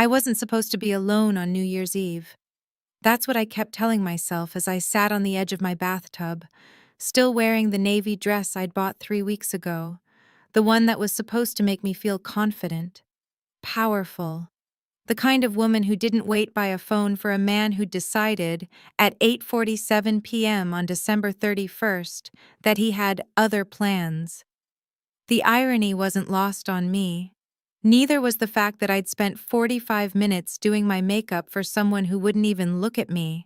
I wasn't supposed to be alone on New Year's Eve. That's what I kept telling myself as I sat on the edge of my bathtub, still wearing the navy dress I'd bought 3 weeks ago, the one that was supposed to make me feel confident, powerful, the kind of woman who didn't wait by a phone for a man who decided, at 8:47 p.m. on December 31st, that he had other plans. The irony wasn't lost on me. Neither was the fact that I'd spent 45 minutes doing my makeup for someone who wouldn't even look at me.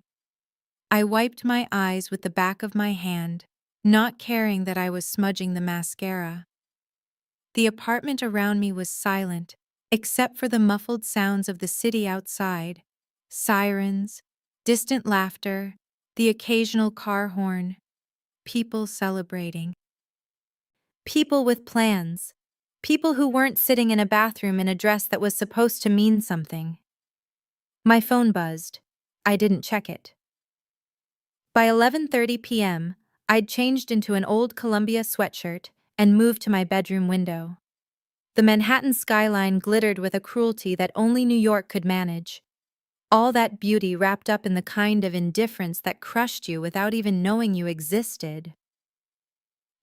I wiped my eyes with the back of my hand, not caring that I was smudging the mascara. The apartment around me was silent, except for the muffled sounds of the city outside, sirens, distant laughter, the occasional car horn, people celebrating. People with plans. People who weren't sitting in a bathroom in a dress that was supposed to mean something. My phone buzzed. I didn't check it. By 11:30 p.m., I'd changed into an old Columbia sweatshirt and moved to my bedroom window. The Manhattan skyline glittered with a cruelty that only New York could manage. All that beauty wrapped up in the kind of indifference that crushed you without even knowing you existed.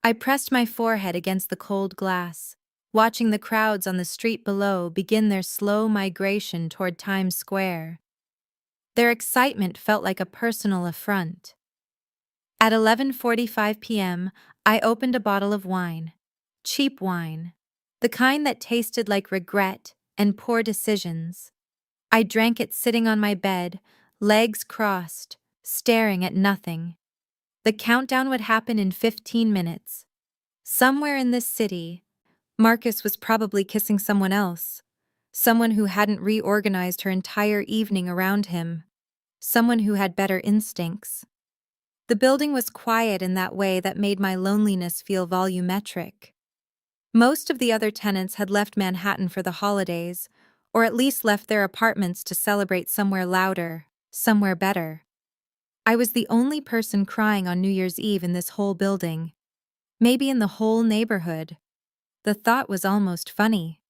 I pressed my forehead against the cold glass, watching the crowds on the street below begin their slow migration toward Times Square. Their excitement felt like a personal affront. At 11:45 p.m., I opened a bottle of wine. Cheap wine. The kind that tasted like regret and poor decisions. I drank it sitting on my bed, legs crossed, staring at nothing. The countdown would happen in 15 minutes. Somewhere in this city, Marcus was probably kissing someone else. Someone who hadn't reorganized her entire evening around him. Someone who had better instincts. The building was quiet in that way that made my loneliness feel volumetric. Most of the other tenants had left Manhattan for the holidays, or at least left their apartments to celebrate somewhere louder, somewhere better. I was the only person crying on New Year's Eve in this whole building. Maybe in the whole neighborhood. The thought was almost funny.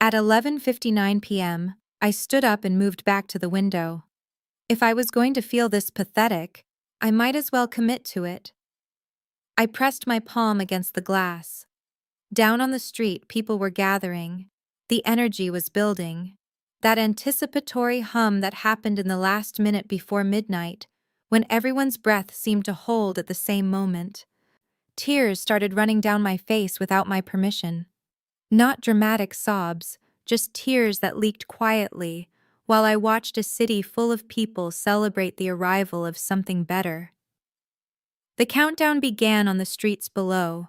At 11:59 p.m., I stood up and moved back to the window. If I was going to feel this pathetic, I might as well commit to it. I pressed my palm against the glass. Down on the street, people were gathering. The energy was building. That anticipatory hum that happened in the last minute before midnight, when everyone's breath seemed to hold at the same moment. Tears started running down my face without my permission. Not dramatic sobs, just tears that leaked quietly, while I watched a city full of people celebrate the arrival of something better. The countdown began on the streets below.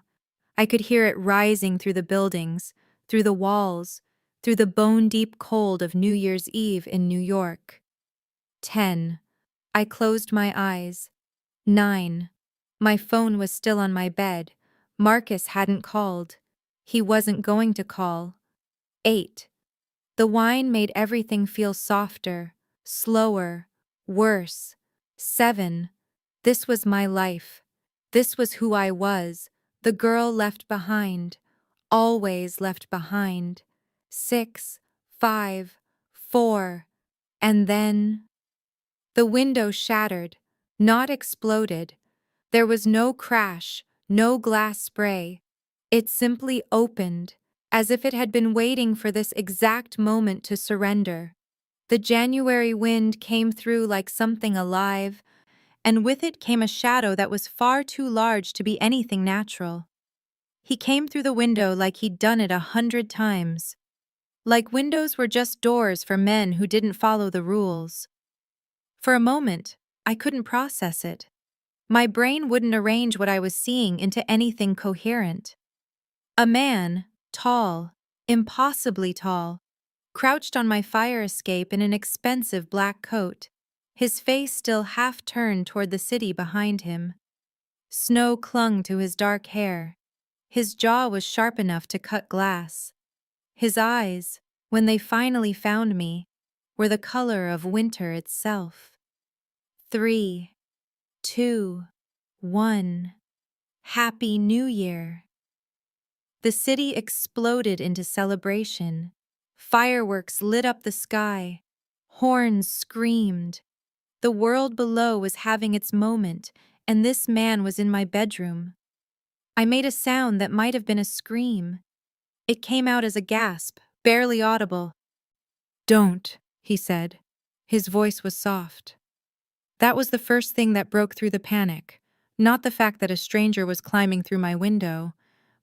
I could hear it rising through the buildings, through the walls, through the bone-deep cold of New Year's Eve in New York. 10. I closed my eyes. 9. My phone was still on my bed. Marcus hadn't called. He wasn't going to call. 8. The wine made everything feel softer, slower, worse. 7. This was my life. This was who I was, the girl left behind, always left behind. 6, 5, 4, and then... The window shattered, not exploded. There was no crash, no glass spray. It simply opened, as if it had been waiting for this exact moment to surrender. The January wind came through like something alive, and with it came a shadow that was far too large to be anything natural. He came through the window like he'd done it 100 times. Like windows were just doors for men who didn't follow the rules. For a moment, I couldn't process it. My brain wouldn't arrange what I was seeing into anything coherent. A man, tall, impossibly tall, crouched on my fire escape in an expensive black coat, his face still half turned toward the city behind him. Snow clung to his dark hair. His jaw was sharp enough to cut glass. His eyes, when they finally found me, were the color of winter itself. 3, 2, 1. Happy New Year. The city exploded into celebration. Fireworks lit up the sky. Horns screamed. The world below was having its moment, and this man was in my bedroom. I made a sound that might have been a scream. It came out as a gasp, barely audible. "Don't," he said. His voice was soft. That was the first thing that broke through the panic. Not the fact that a stranger was climbing through my window,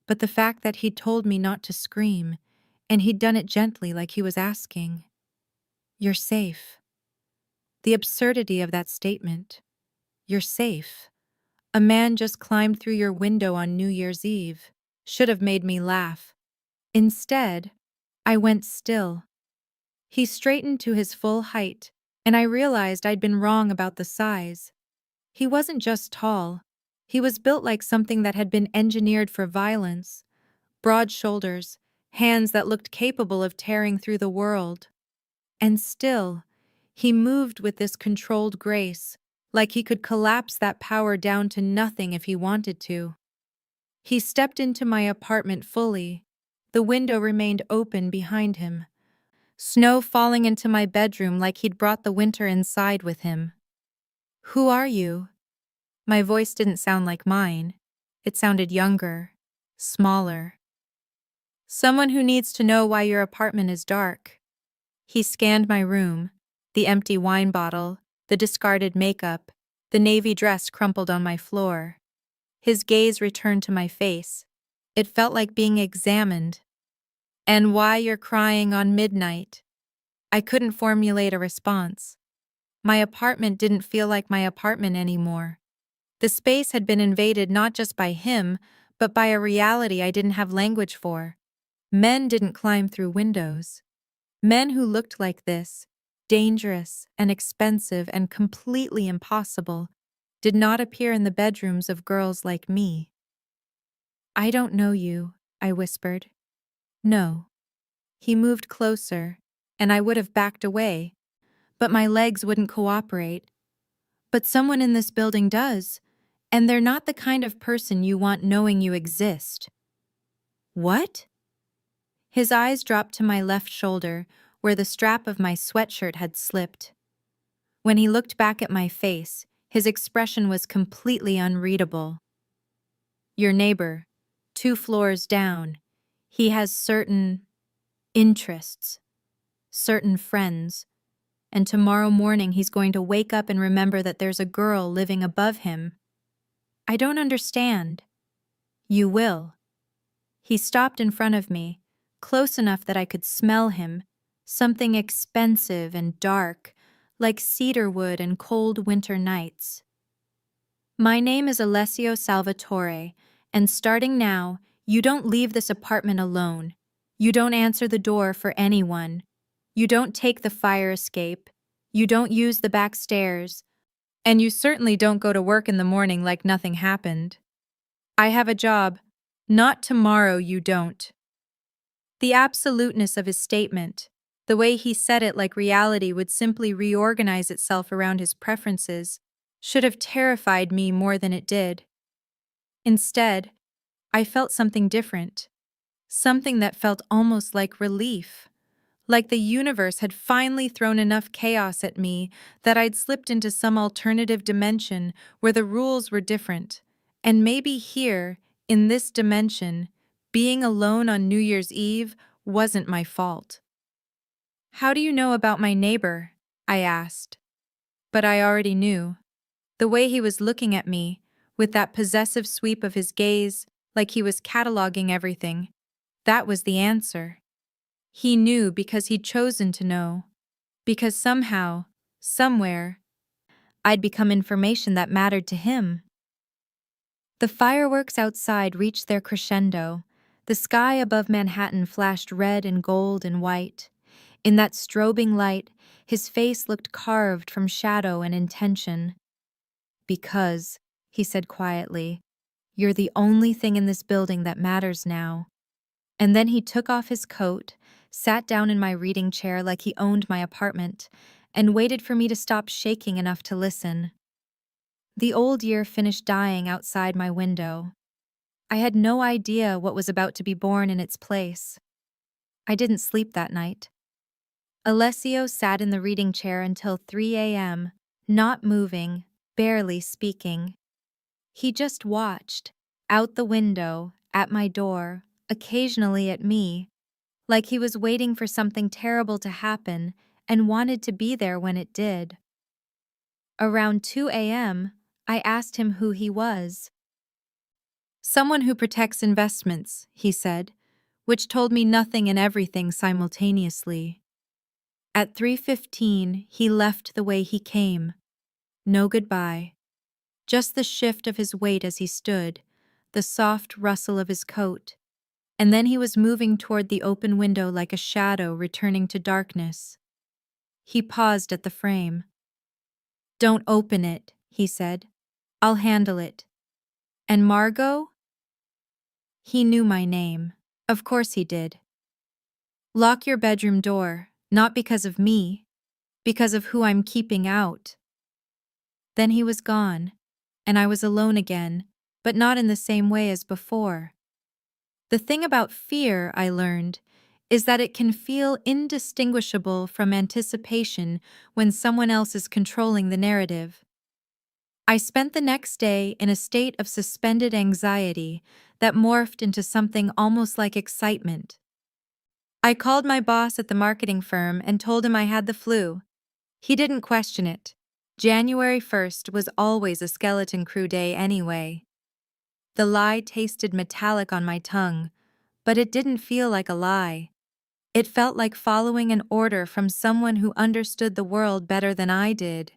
but the fact that he'd told me not to scream, and he'd done it gently like he was asking. "You're safe." The absurdity of that statement. You're safe. A man just climbed through your window on New Year's Eve. Should have made me laugh. Instead, I went still. He straightened to his full height, and I realized I'd been wrong about the size. He wasn't just tall. He was built like something that had been engineered for violence. Broad shoulders, hands that looked capable of tearing through the world. And still, he moved with this controlled grace, like he could collapse that power down to nothing if he wanted to. He stepped into my apartment fully. The window remained open behind him. Snow falling into my bedroom like he'd brought the winter inside with him. "Who are you?" My voice didn't sound like mine. It sounded younger, smaller. "Someone who needs to know why your apartment is dark." He scanned my room, the empty wine bottle, the discarded makeup, the navy dress crumpled on my floor. His gaze returned to my face. It felt like being examined. "And why you're crying on midnight?" I couldn't formulate a response. My apartment didn't feel like my apartment anymore. The space had been invaded not just by him, but by a reality I didn't have language for. Men didn't climb through windows. Men who looked like this, dangerous and expensive and completely impossible, did not appear in the bedrooms of girls like me. "I don't know you," I whispered. "No." He moved closer, and I would have backed away, but my legs wouldn't cooperate. "But someone in this building does, and they're not the kind of person you want knowing you exist." "What?" His eyes dropped to my left shoulder, where the strap of my sweatshirt had slipped. When he looked back at my face, his expression was completely unreadable. "Your neighbor, 2 floors down. He has certain interests, certain friends, and tomorrow morning he's going to wake up and remember that there's a girl living above him." "I don't understand." "You will." He stopped in front of me, close enough that I could smell him, something expensive and dark, like cedar wood and cold winter nights. "My name is Alessio Salvatore, and starting now, you don't leave this apartment alone. You don't answer the door for anyone. You don't take the fire escape. You don't use the back stairs. And you certainly don't go to work in the morning like nothing happened. I have a job. Not tomorrow, you don't." The absoluteness of his statement, the way he said it like reality would simply reorganize itself around his preferences, should have terrified me more than it did. Instead, I felt something different, something that felt almost like relief, like the universe had finally thrown enough chaos at me that I'd slipped into some alternative dimension where the rules were different, and maybe here, in this dimension, being alone on New Year's Eve wasn't my fault. "How do you know about my neighbor?" I asked. But I already knew. The way he was looking at me, with that possessive sweep of his gaze, like he was cataloging everything, that was the answer. He knew because he'd chosen to know. Because somehow, somewhere, I'd become information that mattered to him. The fireworks outside reached their crescendo. The sky above Manhattan flashed red and gold and white. In that strobing light, his face looked carved from shadow and intention. "Because," he said quietly, "you're the only thing in this building that matters now." And then he took off his coat, sat down in my reading chair like he owned my apartment, and waited for me to stop shaking enough to listen. The old year finished dying outside my window. I had no idea what was about to be born in its place. I didn't sleep that night. Alessio sat in the reading chair until 3 a.m., not moving, barely speaking. He just watched, out the window, at my door, occasionally at me, like he was waiting for something terrible to happen and wanted to be there when it did. Around 2 a.m., I asked him who he was. "Someone who protects investments," he said, which told me nothing and everything simultaneously. At 3:15, he left the way he came. No goodbye. Just the shift of his weight as he stood, the soft rustle of his coat, and then he was moving toward the open window like a shadow returning to darkness. He paused at the frame. "Don't open it," he said. "I'll handle it." "And Margot?" He knew my name. Of course he did. "Lock your bedroom door, not because of me, because of who I'm keeping out." Then he was gone, and I was alone again, but not in the same way as before. The thing about fear, I learned, is that it can feel indistinguishable from anticipation when someone else is controlling the narrative. I spent the next day in a state of suspended anxiety that morphed into something almost like excitement. I called my boss at the marketing firm and told him I had the flu. He didn't question it. January 1st was always a skeleton crew day anyway. The lie tasted metallic on my tongue, but it didn't feel like a lie. It felt like following an order from someone who understood the world better than I did.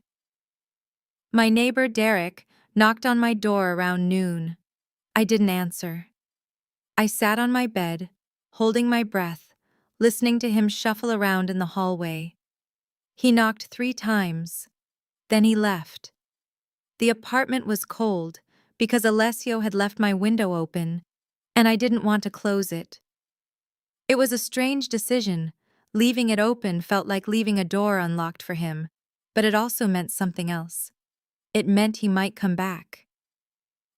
My neighbor, Derek, knocked on my door around noon. I didn't answer. I sat on my bed, holding my breath, listening to him shuffle around in the hallway. He knocked 3 times. Then he left. The apartment was cold because Alessio had left my window open, and I didn't want to close it. It was a strange decision. Leaving it open felt like leaving a door unlocked for him, but it also meant something else. It meant he might come back.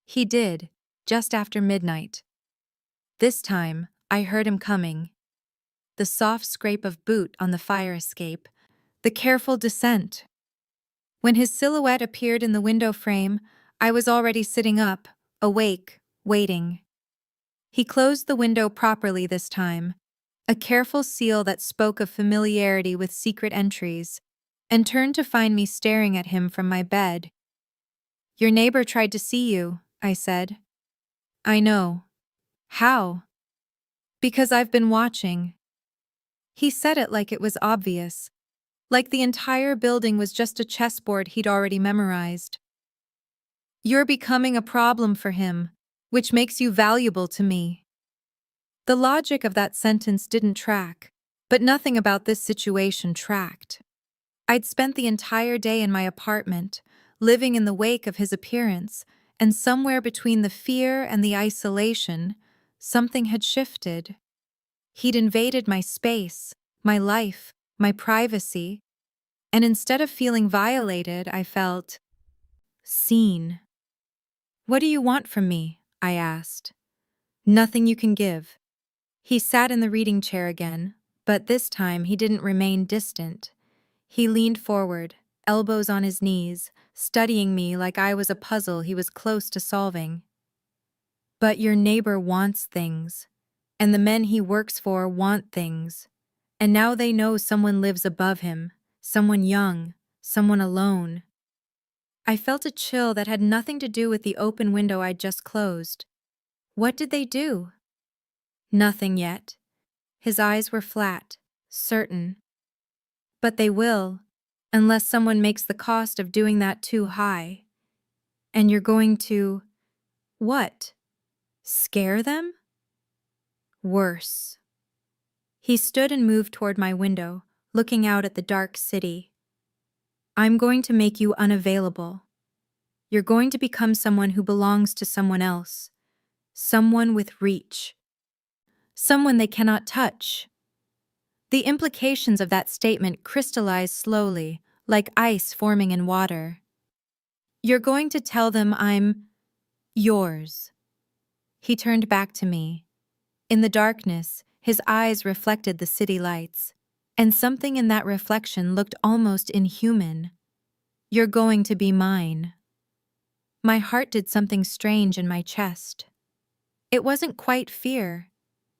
He did, just after midnight. This time, I heard him coming. The soft scrape of boot on the fire escape, the careful descent. When his silhouette appeared in the window frame, I was already sitting up, awake, waiting. He closed the window properly this time, a careful seal that spoke of familiarity with secret entries, and turned to find me staring at him from my bed. "Your neighbor tried to see you," I said. "I know." "How?" "Because I've been watching." He said it like it was obvious, like the entire building was just a chessboard he'd already memorized. "You're becoming a problem for him, which makes you valuable to me." The logic of that sentence didn't track, but nothing about this situation tracked. I'd spent the entire day in my apartment, living in the wake of his appearance, and somewhere between the fear and the isolation, something had shifted. He'd invaded my space, my life, my privacy, and instead of feeling violated, I felt seen. "What do you want from me?" I asked. "Nothing you can give." He sat in the reading chair again, but this time he didn't remain distant. He leaned forward, elbows on his knees, studying me like I was a puzzle he was close to solving. "But your neighbor wants things, and the men he works for want things, and now they know someone lives above him, someone young, someone alone." I felt a chill that had nothing to do with the open window I'd just closed. "What did they do?" "Nothing yet." His eyes were flat, certain. "But they will, unless someone makes the cost of doing that too high. And you're going to... what? Scare them?" "Worse." He stood and moved toward my window, looking out at the dark city. "I'm going to make you unavailable. You're going to become someone who belongs to someone else. Someone with reach. Someone they cannot touch." The implications of that statement crystallized slowly, like ice forming in water. "You're going to tell them I'm yours." He turned back to me. In the darkness, his eyes reflected the city lights. and something in that reflection looked almost inhuman. "You're going to be mine." My heart did something strange in my chest. It wasn't quite fear.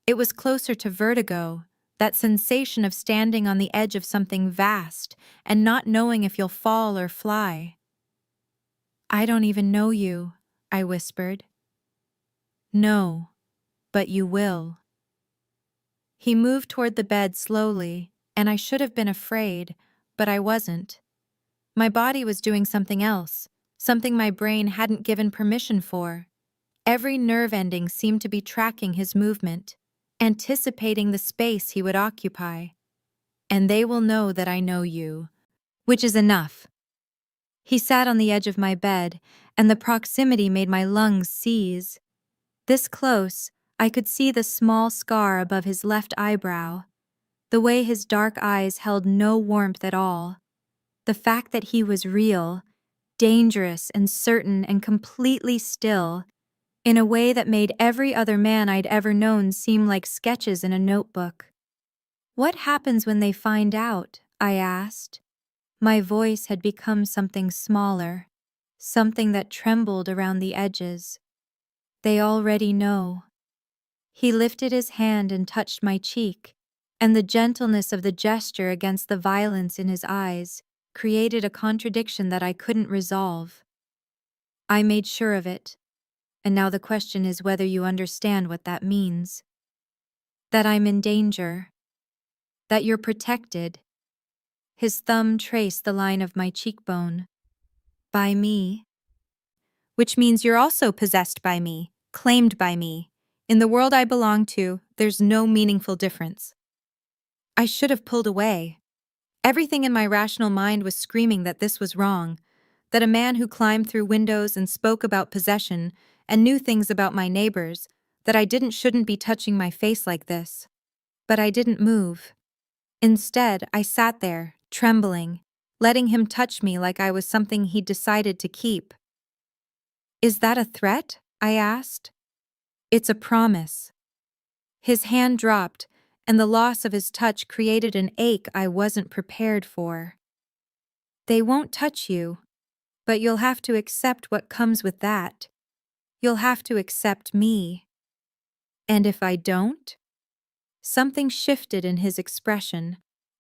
It was closer to vertigo, that sensation of standing on the edge of something vast and not knowing if you'll fall or fly. "I don't even know you," I whispered. "No, but you will." He moved toward the bed slowly, and I should have been afraid, but I wasn't. My body was doing something else, something my brain hadn't given permission for. Every nerve ending seemed to be tracking his movement, anticipating the space he would occupy. "And they will know that I know you, which is enough." He sat on the edge of my bed, and the proximity made my lungs seize. This close, I could see the small scar above his left eyebrow, the way his dark eyes held no warmth at all. The fact that he was real, dangerous and certain and completely still, in a way that made every other man I'd ever known seem like sketches in a notebook. "What happens when they find out?" I asked. My voice had become something smaller, something that trembled around the edges. "They already know." He lifted his hand and touched my cheek, and the gentleness of the gesture against the violence in his eyes created a contradiction that I couldn't resolve. "I made sure of it, and now the question is whether you understand what that means. That I'm in danger. That you're protected." His thumb traced the line of my cheekbone. "By me." "Which means you're also possessed by me, claimed by me. In the world I belong to, there's no meaningful difference." I should have pulled away. Everything in my rational mind was screaming that this was wrong, that a man who climbed through windows and spoke about possession and knew things about my neighbors, that I shouldn't be touching my face like this. But I didn't move. Instead, I sat there, trembling, letting him touch me like I was something he'd decided to keep. "Is that a threat?" I asked. "It's a promise." His hand dropped, and the loss of his touch created an ache I wasn't prepared for. "They won't touch you, but you'll have to accept what comes with that. You'll have to accept me." "And if I don't?" Something shifted in his expression,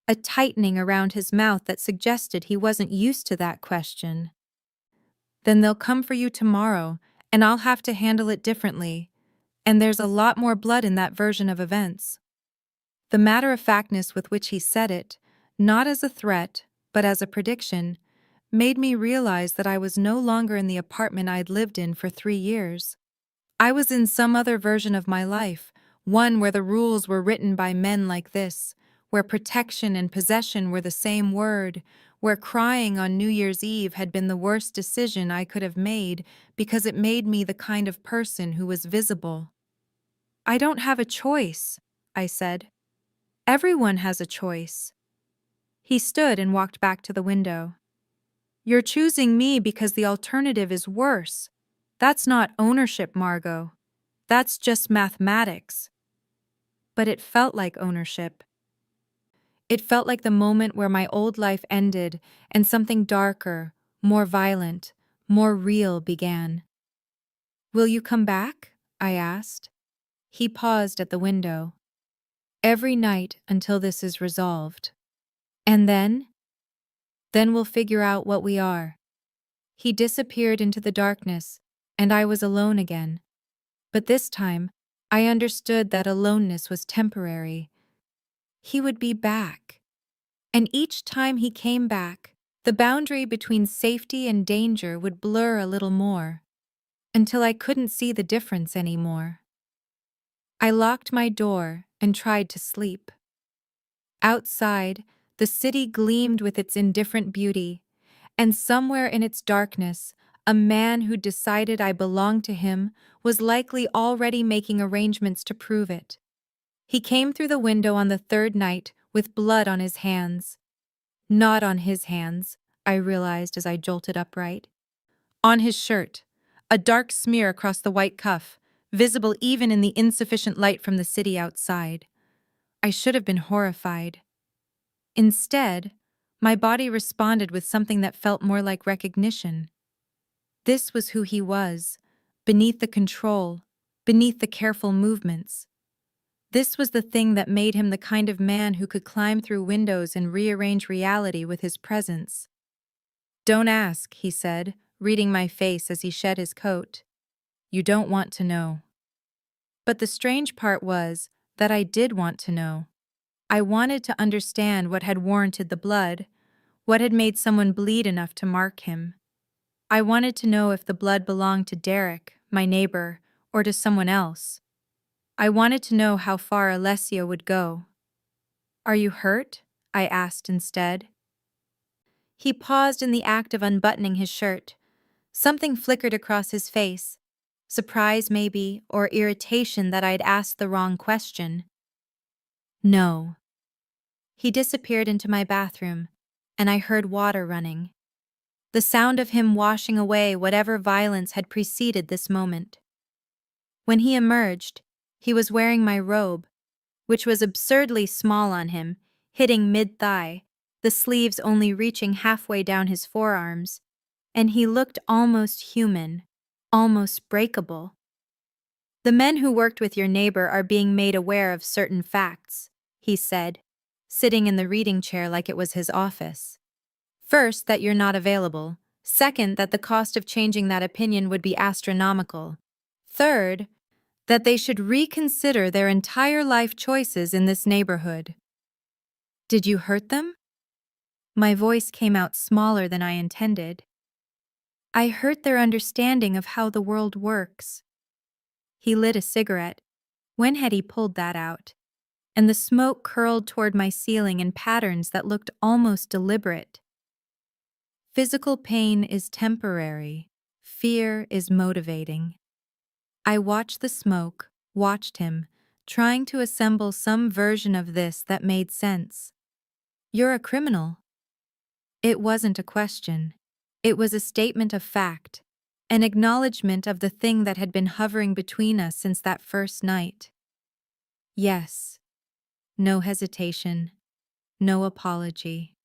a tightening around his mouth that suggested he wasn't used to that question. "Then they'll come for you tomorrow, and I'll have to handle it differently. And there's a lot more blood in that version of events." The matter-of-factness with which he said it, not as a threat, but as a prediction, made me realize that I was no longer in the apartment I'd lived in for 3 years. I was in some other version of my life, one where the rules were written by men like this, where protection and possession were the same word, where crying on New Year's Eve had been the worst decision I could have made because it made me the kind of person who was visible. "I don't have a choice," I said. "Everyone has a choice." He stood and walked back to the window. "You're choosing me because the alternative is worse. That's not ownership, Margot. That's just mathematics." But it felt like ownership. It felt like the moment where my old life ended and something darker, more violent, more real began. "Will you come back?" I asked. He paused at the window. "Every night until this is resolved. And then? Then we'll figure out what we are." He disappeared into the darkness, and I was alone again. But this time, I understood that aloneness was temporary. He would be back. And each time he came back, the boundary between safety and danger would blur a little more, until I couldn't see the difference anymore. I locked my door and tried to sleep. Outside, the city gleamed with its indifferent beauty, and somewhere in its darkness, a man who decided I belonged to him was likely already making arrangements to prove it. He came through the window on the third night with blood on his hands. Not on his hands, I realized as I jolted upright. On his shirt, a dark smear across the white cuff, visible even in the insufficient light from the city outside. I should have been horrified. Instead, my body responded with something that felt more like recognition. This was who he was, beneath the control, beneath the careful movements. This was the thing that made him the kind of man who could climb through windows and rearrange reality with his presence. "Don't ask," he said, reading my face as he shed his coat. "You don't want to know." But the strange part was that I did want to know. I wanted to understand what had warranted the blood, what had made someone bleed enough to mark him. I wanted to know if the blood belonged to Derek, my neighbor, or to someone else. I wanted to know how far Alessia would go. "Are you hurt?" I asked instead. He paused in the act of unbuttoning his shirt. Something flickered across his face. Surprise, maybe, or irritation that I'd asked the wrong question. "No." He disappeared into my bathroom, and I heard water running. The sound of him washing away whatever violence had preceded this moment. When he emerged, he was wearing my robe, which was absurdly small on him, hitting mid-thigh, the sleeves only reaching halfway down his forearms, and he looked almost human, almost breakable. "The men who worked with your neighbor are being made aware of certain facts," he said, sitting in the reading chair like it was his office. "First, that you're not available. Second, that the cost of changing that opinion would be astronomical. Third, that they should reconsider their entire life choices in this neighborhood." "Did you hurt them?" My voice came out smaller than I intended. "I hurt their understanding of how the world works." He lit a cigarette. When had he pulled that out? And the smoke curled toward my ceiling in patterns that looked almost deliberate. "Physical pain is temporary. Fear is motivating." I watched the smoke, watched him, trying to assemble some version of this that made sense. "You're a criminal." It wasn't a question. It was a statement of fact, an acknowledgement of the thing that had been hovering between us since that first night. Yes. No hesitation. No apology.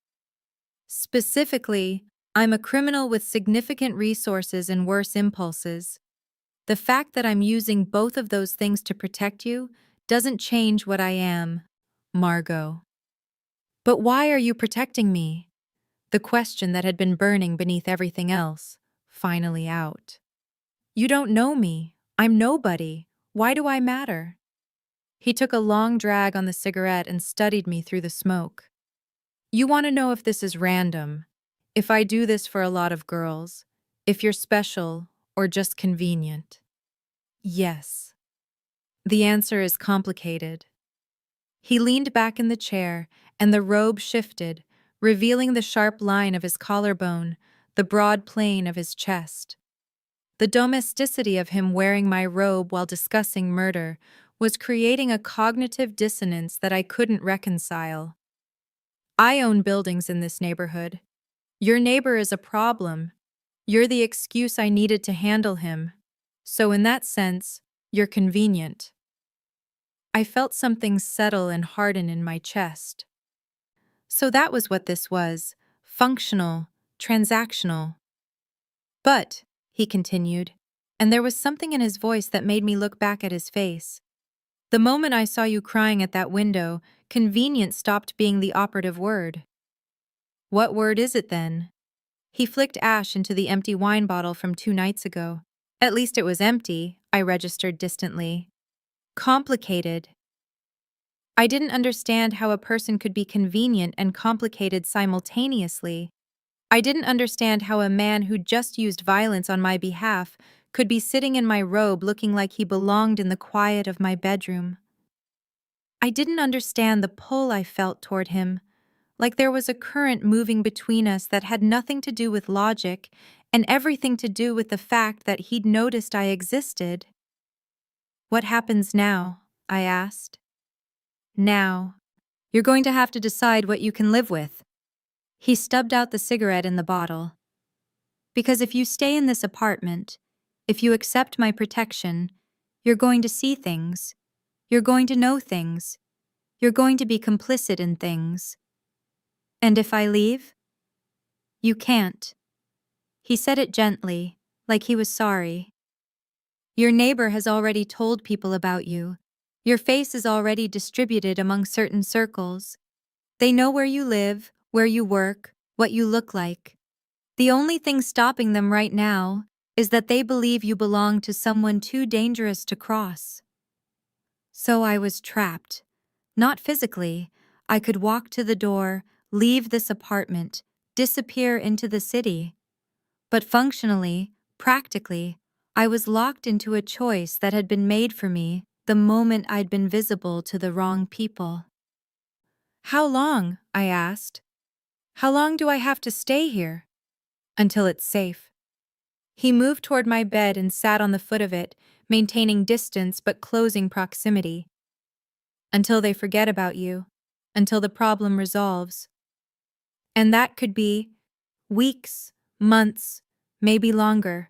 Specifically, I'm a criminal with significant resources and worse impulses. The fact that I'm using both of those things to protect you doesn't change what I am, Margot. "But why are you protecting me?" The question that had been burning beneath everything else, finally out. "You don't know me. I'm nobody. Why do I matter?" He took a long drag on the cigarette and studied me through the smoke. "You want to know if this is random, if I do this for a lot of girls, if you're special or just convenient?" Yes. The answer is complicated. He leaned back in the chair, and the robe shifted, revealing the sharp line of his collarbone, the broad plane of his chest. The domesticity of him wearing my robe while discussing murder was creating a cognitive dissonance that I couldn't reconcile. "I own buildings in this neighborhood. Your neighbor is a problem. You're the excuse I needed to handle him. So in that sense, you're convenient." I felt something settle and harden in my chest. So that was what this was: functional, transactional. "But," he continued, and there was something in his voice that made me look back at his face. "The moment I saw you crying at that window, convenient stopped being the operative word." "What word is it then?" He flicked ash into the empty wine bottle from 2 nights ago. "At least it was empty," I registered distantly. "Complicated." I didn't understand how a person could be convenient and complicated simultaneously. I didn't understand how a man who just used violence on my behalf could be sitting in my robe looking like he belonged in the quiet of my bedroom. I didn't understand the pull I felt toward him, like there was a current moving between us that had nothing to do with logic and everything to do with the fact that he'd noticed I existed. "What happens now?" I asked. "Now, you're going to have to decide what you can live with." He stubbed out the cigarette in the bottle. "Because if you stay in this apartment, if you accept my protection, you're going to see things. You're going to know things. You're going to be complicit in things." And if I leave? You can't. He said it gently, like he was sorry. Your neighbor has already told people about you. Your face is already distributed among certain circles. They know where you live, where you work, what you look like. The only thing stopping them right now is that they believe you belong to someone too dangerous to cross. So I was trapped. Not physically. I could walk to the door, leave this apartment, disappear into the city. But functionally, practically, I was locked into a choice that had been made for me the moment I'd been visible to the wrong people. How long? I asked. How long do I have to stay here? Until it's safe. He moved toward my bed and sat on the foot of it, maintaining distance but closing proximity. Until they forget about you. Until the problem resolves. And that could be weeks, months, maybe longer.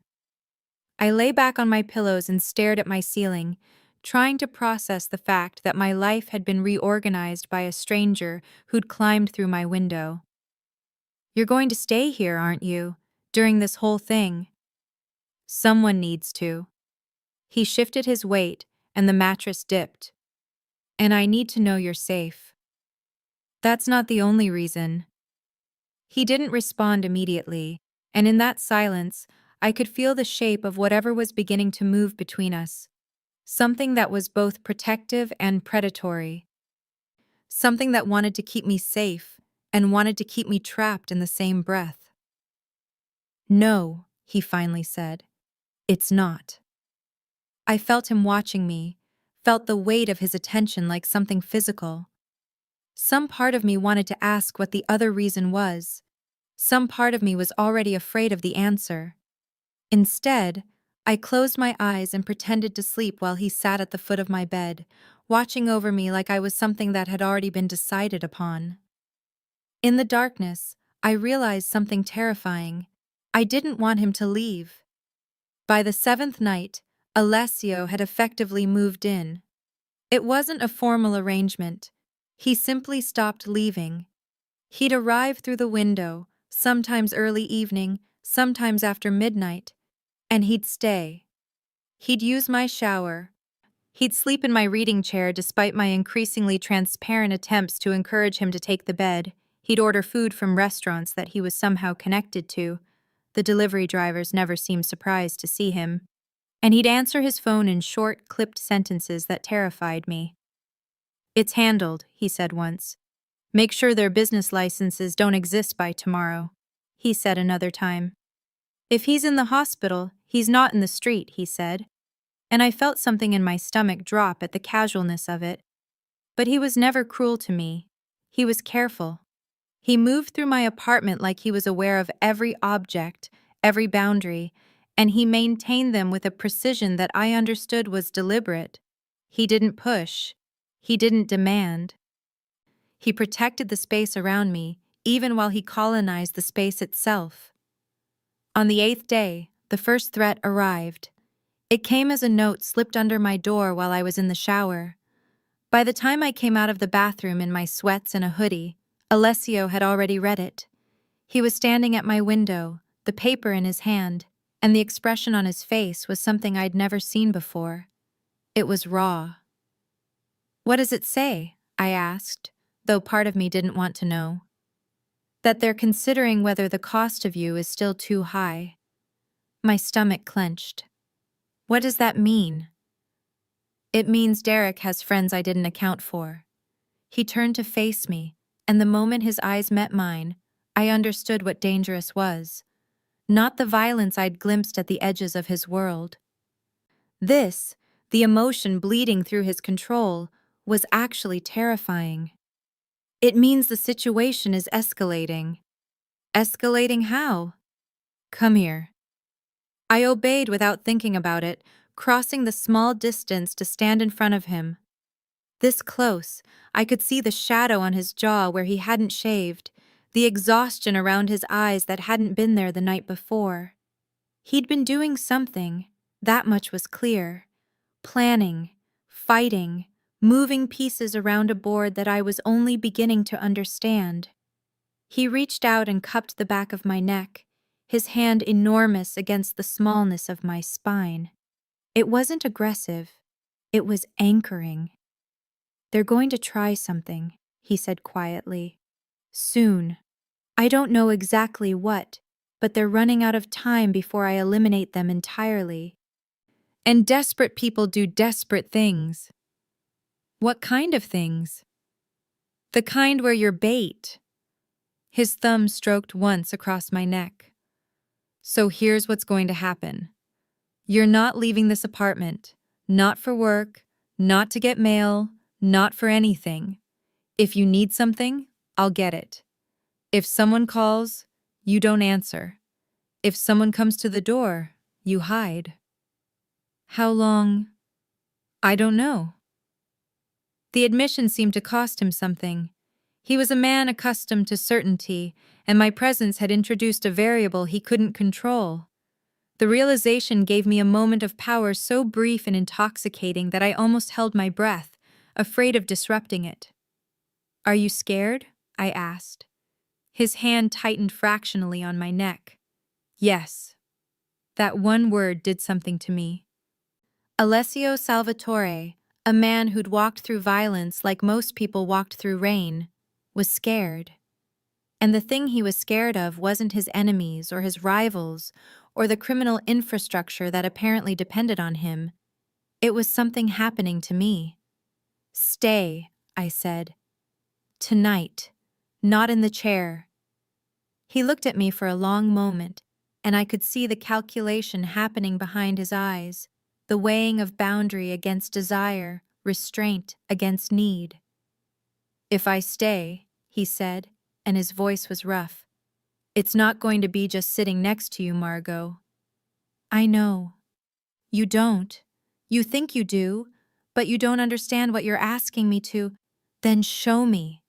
I lay back on my pillows and stared at my ceiling, trying to process the fact that my life had been reorganized by a stranger who'd climbed through my window. You're going to stay here, aren't you, during this whole thing? Someone needs to. He shifted his weight, and the mattress dipped. And I need to know you're safe. That's not the only reason. He didn't respond immediately, and in that silence, I could feel the shape of whatever was beginning to move between us. Something that was both protective and predatory. Something that wanted to keep me safe and wanted to keep me trapped in the same breath. No, he finally said. It's not. I felt him watching me, felt the weight of his attention like something physical. Some part of me wanted to ask what the other reason was. Some part of me was already afraid of the answer. Instead, I closed my eyes and pretended to sleep while he sat at the foot of my bed, watching over me like I was something that had already been decided upon. In the darkness, I realized something terrifying. I didn't want him to leave. By the seventh night, Alessio had effectively moved in. It wasn't a formal arrangement. He simply stopped leaving. He'd arrive through the window, sometimes early evening, sometimes after midnight, and he'd stay. He'd use my shower. He'd sleep in my reading chair despite my increasingly transparent attempts to encourage him to take the bed. He'd order food from restaurants that he was somehow connected to. The delivery drivers never seemed surprised to see him. And he'd answer his phone in short, clipped sentences that terrified me. "It's handled," he said once. "Make sure their business licenses don't exist by tomorrow," he said another time. "If he's in the hospital, he's not in the street," he said. And I felt something in my stomach drop at the casualness of it. But he was never cruel to me. He was careful. He moved through my apartment like he was aware of every object, every boundary, and he maintained them with a precision that I understood was deliberate. He didn't push. He didn't demand. He protected the space around me, even while he colonized the space itself. On the 8th day, the first threat arrived. It came as a note slipped under my door while I was in the shower. By the time I came out of the bathroom in my sweats and a hoodie, Alessio had already read it. He was standing at my window, the paper in his hand, and the expression on his face was something I'd never seen before. It was raw. "What does it say?" I asked, though part of me didn't want to know. "That they're considering whether the cost of you is still too high." My stomach clenched. What does that mean? It means Derek has friends I didn't account for. He turned to face me, and the moment his eyes met mine, I understood what dangerous was. Not the violence I'd glimpsed at the edges of his world. This, the emotion bleeding through his control, was actually terrifying. It means the situation is escalating. Escalating how? "Come here." I obeyed without thinking about it, crossing the small distance to stand in front of him. This close, I could see the shadow on his jaw where he hadn't shaved, the exhaustion around his eyes that hadn't been there the night before. He'd been doing something, that much was clear. Planning, fighting, moving pieces around a board that I was only beginning to understand. He reached out and cupped the back of my neck, his hand enormous against the smallness of my spine. It wasn't aggressive. It was anchoring. "They're going to try something," he said quietly. "Soon. I don't know exactly what, but they're running out of time before I eliminate them entirely." And desperate people do desperate things. What kind of things? The kind where you're bait. His thumb stroked once across my neck. "So here's what's going to happen. You're not leaving this apartment. Not for work, not to get mail, not for anything. If you need something, I'll get it. If someone calls, you don't answer. If someone comes to the door, you hide." "How long?" "I don't know." The admission seemed to cost him something. He was a man accustomed to certainty, and my presence had introduced a variable he couldn't control. The realization gave me a moment of power so brief and intoxicating that I almost held my breath, afraid of disrupting it. "Are you scared?" I asked. His hand tightened fractionally on my neck. "Yes." That one word did something to me. Alessio Salvatore, a man who'd walked through violence like most people walked through rain, was scared. And the thing he was scared of wasn't his enemies or his rivals or the criminal infrastructure that apparently depended on him. It was something happening to me. "Stay," I said. "Tonight. Not in the chair." He looked at me for a long moment, and I could see the calculation happening behind his eyes, the weighing of boundary against desire, restraint against need. "If I stay," he said, and his voice was rough, "it's not going to be just sitting next to you, Margot." "I know. You don't. You think you do, but you don't understand what you're asking me to. Then show me."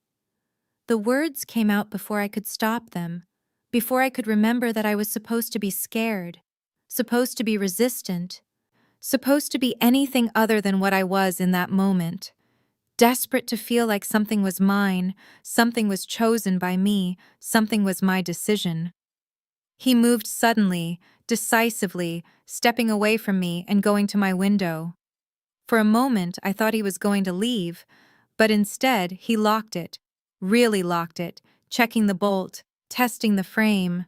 The words came out before I could stop them, before I could remember that I was supposed to be scared, supposed to be resistant, supposed to be anything other than what I was in that moment. Desperate to feel like something was mine, something was chosen by me, something was my decision. He moved suddenly, decisively, stepping away from me and going to my window. For a moment, I thought he was going to leave, but instead, he locked it, really locked it, checking the bolt, testing the frame.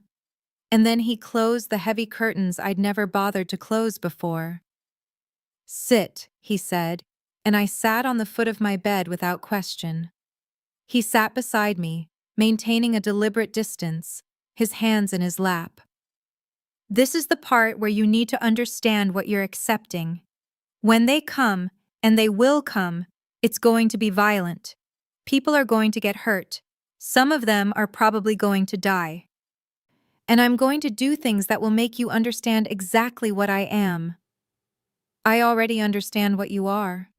And then he closed the heavy curtains I'd never bothered to close before. "Sit," he said, and I sat on the foot of my bed without question. He sat beside me, maintaining a deliberate distance, his hands in his lap. "This is the part where you need to understand what you're accepting. When they come, and they will come, it's going to be violent. People are going to get hurt. Some of them are probably going to die. And I'm going to do things that will make you understand exactly what I am." "I already understand what you are."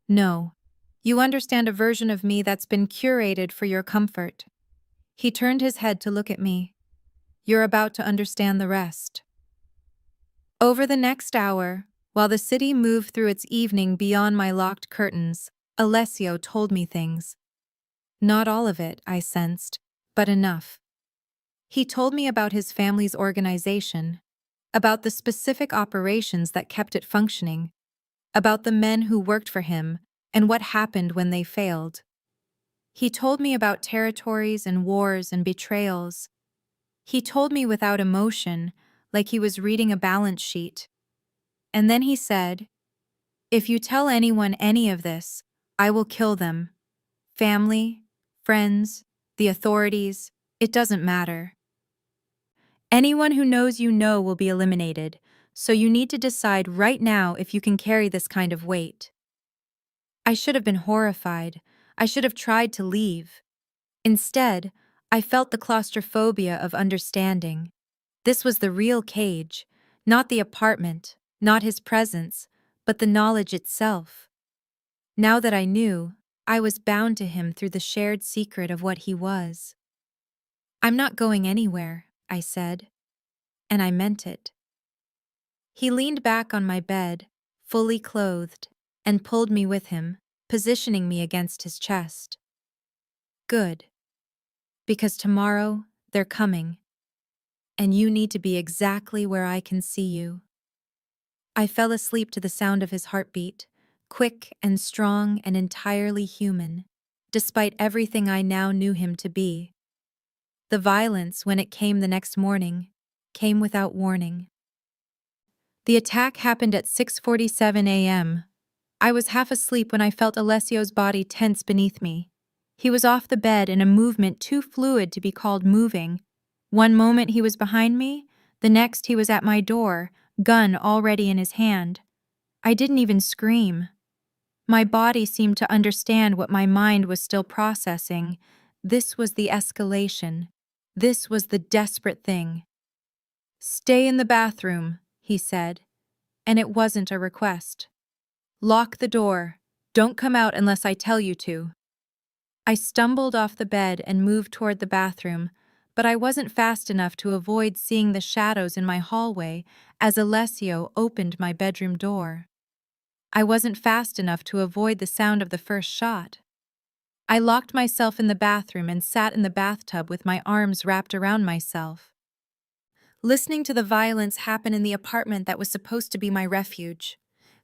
"No. You understand a version of me that's been curated for your comfort." He turned his head to look at me. "You're about to understand the rest." Over the next hour, while the city moved through its evening beyond my locked curtains, Alessio told me things. Not all of it, I sensed, but enough. He told me about his family's organization, about the specific operations that kept it functioning, about the men who worked for him, and what happened when they failed. He told me about territories and wars and betrayals. He told me without emotion, like he was reading a balance sheet. And then he said, "If you tell anyone any of this, I will kill them. Family, friends, the authorities, it doesn't matter. Anyone who knows you know will be eliminated, so you need to decide right now if you can carry this kind of weight." I should have been horrified. I should have tried to leave. Instead, I felt the claustrophobia of understanding. This was the real cage, not the apartment, not his presence, but the knowledge itself. Now that I knew, I was bound to him through the shared secret of what he was. "I'm not going anywhere," I said, and I meant it. He leaned back on my bed, fully clothed, and pulled me with him, positioning me against his chest. "Good." Because tomorrow, they're coming. And you need to be exactly where I can see you. I fell asleep to the sound of his heartbeat, quick and strong and entirely human, despite everything I now knew him to be. The violence, when it came the next morning, came without warning. The attack happened at 6:47 a.m. I was half asleep when I felt Alessio's body tense beneath me. He was off the bed in a movement too fluid to be called moving. One moment he was behind me, the next he was at my door, gun already in his hand. I didn't even scream. My body seemed to understand what my mind was still processing. This was the escalation. This was the desperate thing. "Stay in the bathroom," he said, and it wasn't a request. "Lock the door. Don't come out unless I tell you to." I stumbled off the bed and moved toward the bathroom, but I wasn't fast enough to avoid seeing the shadows in my hallway as Alessio opened my bedroom door. I wasn't fast enough to avoid the sound of the first shot. I locked myself in the bathroom and sat in the bathtub with my arms wrapped around myself, listening to the violence happen in the apartment that was supposed to be my refuge.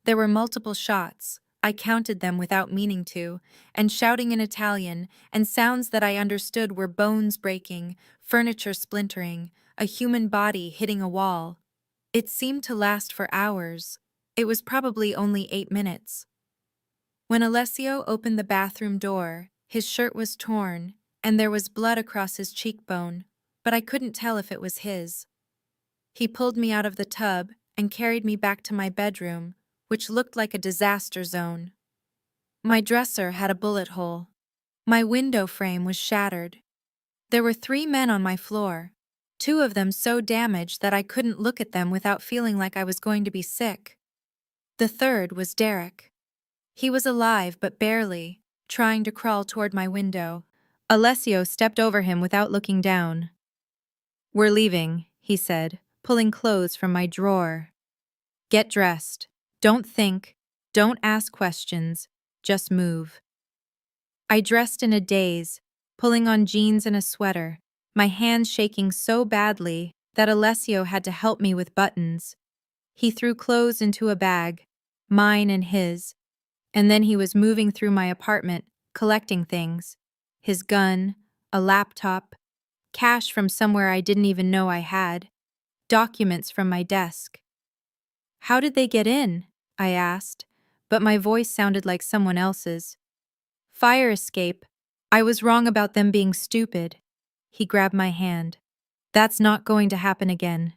There were multiple shots, I counted them without meaning to, and shouting in Italian, and sounds that I understood were bones breaking, furniture splintering, a human body hitting a wall. It seemed to last for hours. It was probably only 8 minutes. When Alessio opened the bathroom door, his shirt was torn, and there was blood across his cheekbone, but I couldn't tell if it was his. He pulled me out of the tub and carried me back to my bedroom, which looked like a disaster zone. My dresser had a bullet hole. My window frame was shattered. There were 3 men on my floor, 2 of them so damaged that I couldn't look at them without feeling like I was going to be sick. The third was Derek. He was alive but barely, trying to crawl toward my window. Alessio stepped over him without looking down. "We're leaving," he said, pulling clothes from my drawer. "Get dressed. Don't think. Don't ask questions. Just move." I dressed in a daze, pulling on jeans and a sweater, my hands shaking so badly that Alessio had to help me with buttons. He threw clothes into a bag, mine and his, and then he was moving through my apartment, collecting things. His gun, a laptop, cash from somewhere I didn't even know I had, documents from my desk. "How did they get in?" I asked, but my voice sounded like someone else's. "Fire escape. I was wrong about them being stupid." He grabbed my hand. "That's not going to happen again."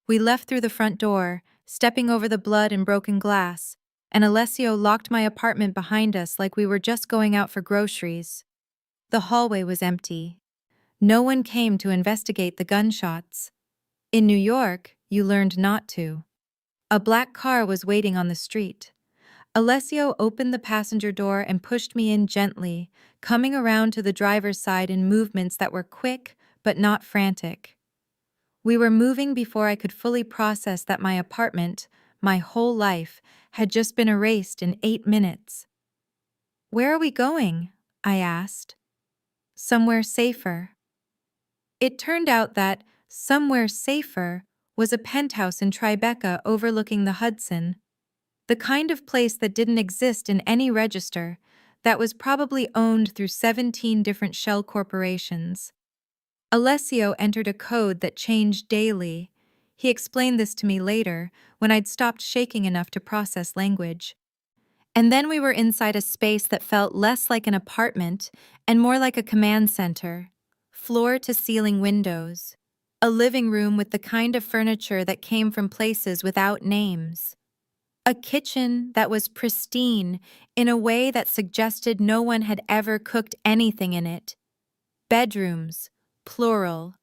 We left through the front door, stepping over the blood and broken glass, and Alessio locked my apartment behind us like we were just going out for groceries. The hallway was empty. No one came to investigate the gunshots. In New York, you learned not to. A black car was waiting on the street. Alessio opened the passenger door and pushed me in gently, coming around to the driver's side in movements that were quick but not frantic. We were moving before I could fully process that my apartment, my whole life, had just been erased in 8 minutes. "Where are we going?" I asked. "Somewhere safer." It turned out that somewhere safer was a penthouse in Tribeca overlooking the Hudson, the kind of place that didn't exist in any register, that was probably owned through 17 different shell corporations. Alessio entered a code that changed daily. He explained this to me later, when I'd stopped shaking enough to process language. And then we were inside a space that felt less like an apartment and more like a command center. Floor-to-ceiling windows. A living room with the kind of furniture that came from places without names. A kitchen that was pristine in a way that suggested no one had ever cooked anything in it. Bedrooms, plural.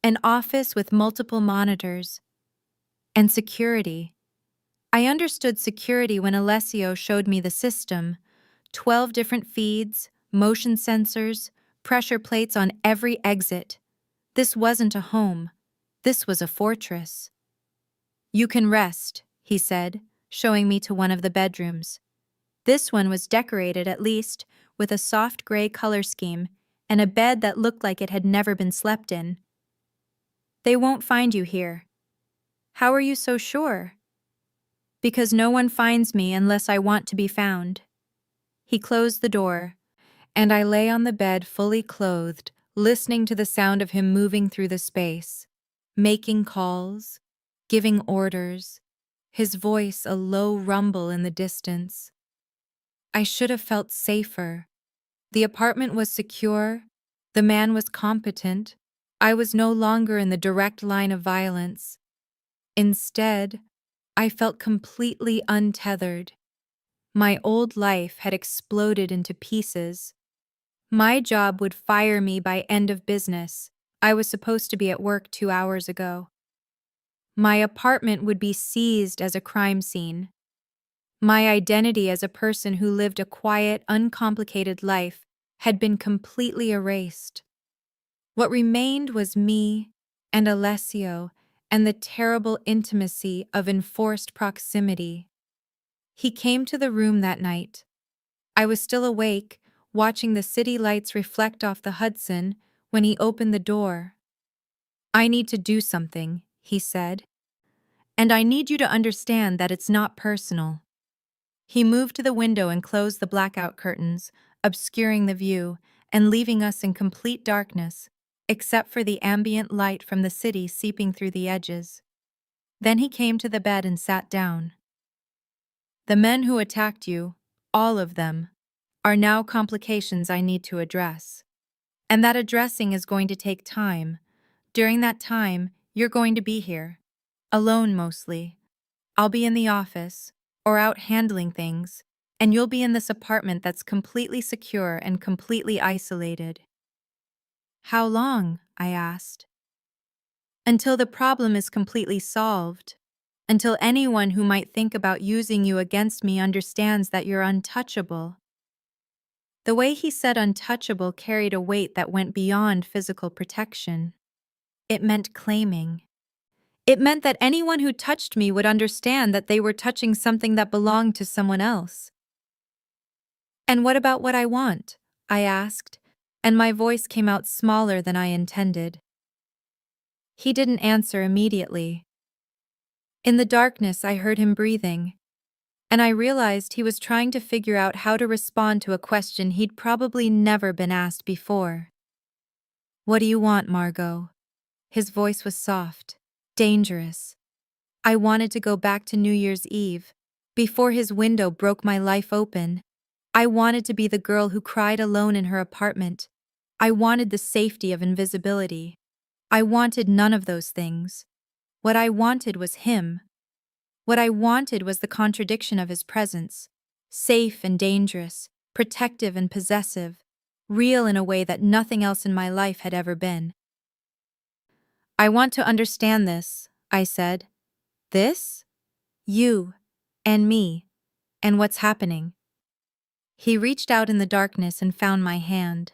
An office with multiple monitors. And security. I understood security when Alessio showed me the system. 12 different feeds, motion sensors, pressure plates on every exit. This wasn't a home. This was a fortress. "You can rest," he said, showing me to one of the bedrooms. This one was decorated, at least, with a soft gray color scheme, and a bed that looked like it had never been slept in. They won't find you here. How are you so sure? Because no one finds me unless I want to be found. He closed the door, and I lay on the bed fully clothed, listening to the sound of him moving through the space, making calls, giving orders, his voice a low rumble in the distance. I should have felt safer. The apartment was secure, the man was competent, I was no longer in the direct line of violence. Instead, I felt completely untethered. My old life had exploded into pieces. My job would fire me by end of business. I was supposed to be at work 2 hours ago. My apartment would be seized as a crime scene. My identity as a person who lived a quiet, uncomplicated life had been completely erased. What remained was me and Alessio and the terrible intimacy of enforced proximity. He came to the room that night. I was still awake, watching the city lights reflect off the Hudson, when he opened the door. "I need to do something," he said. "And I need you to understand that it's not personal." He moved to the window and closed the blackout curtains, obscuring the view and leaving us in complete darkness, except for the ambient light from the city seeping through the edges. Then he came to the bed and sat down. "The men who attacked you, all of them, are now complications I need to address. And that addressing is going to take time. During that time, you're going to be here. Alone mostly. I'll be in the office, or out handling things, and you'll be in this apartment that's completely secure and completely isolated." "How long?" I asked. "Until the problem is completely solved. Until anyone who might think about using you against me understands that you're untouchable." The way he said untouchable carried a weight that went beyond physical protection. It meant claiming. It meant that anyone who touched me would understand that they were touching something that belonged to someone else. "And what about what I want?" I asked, and my voice came out smaller than I intended. He didn't answer immediately. In the darkness, I heard him breathing, and I realized he was trying to figure out how to respond to a question he'd probably never been asked before. "What do you want, Margot?" His voice was soft, dangerous. I wanted to go back to New Year's Eve, before his window broke my life open. I wanted to be the girl who cried alone in her apartment. I wanted the safety of invisibility. I wanted none of those things. What I wanted was him. What I wanted was the contradiction of his presence. Safe and dangerous, protective and possessive, real in a way that nothing else in my life had ever been. "I want to understand this," I said. "This? You, and me, and what's happening." He reached out in the darkness and found my hand.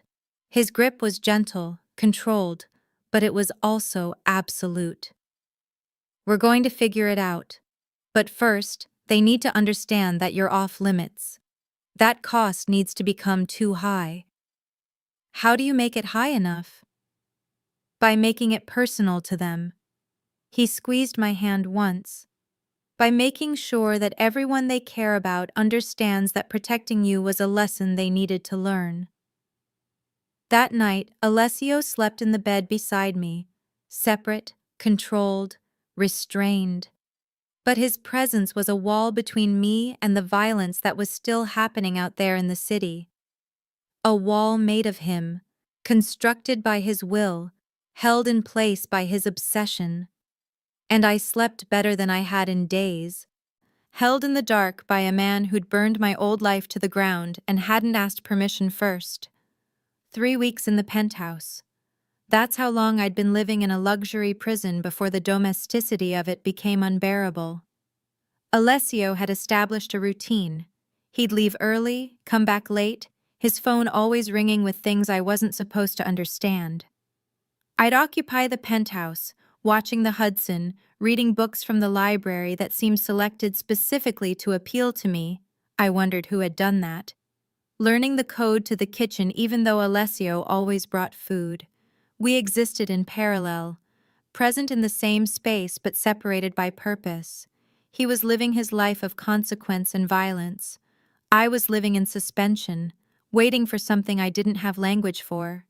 His grip was gentle, controlled, but it was also absolute. "We're going to figure it out. But first, they need to understand that you're off limits. That cost needs to become too high." "How do you make it high enough?" "By making it personal to them." He squeezed my hand once. "By making sure that everyone they care about understands that protecting you was a lesson they needed to learn." That night, Alessio slept in the bed beside me, separate, controlled, restrained. But his presence was a wall between me and the violence that was still happening out there in the city. A wall made of him, constructed by his will, held in place by his obsession. And I slept better than I had in days, held in the dark by a man who'd burned my old life to the ground and hadn't asked permission first. 3 weeks in the penthouse. That's how long I'd been living in a luxury prison before the domesticity of it became unbearable. Alessio had established a routine. He'd leave early, come back late, his phone always ringing with things I wasn't supposed to understand. I'd occupy the penthouse, watching the Hudson, reading books from the library that seemed selected specifically to appeal to me. I wondered who had done that. learning the code to the kitchen even though Alessio always brought food. We existed in parallel, present in the same space but separated by purpose. He was living his life of consequence and violence. I was living in suspension, waiting for something I didn't have language for.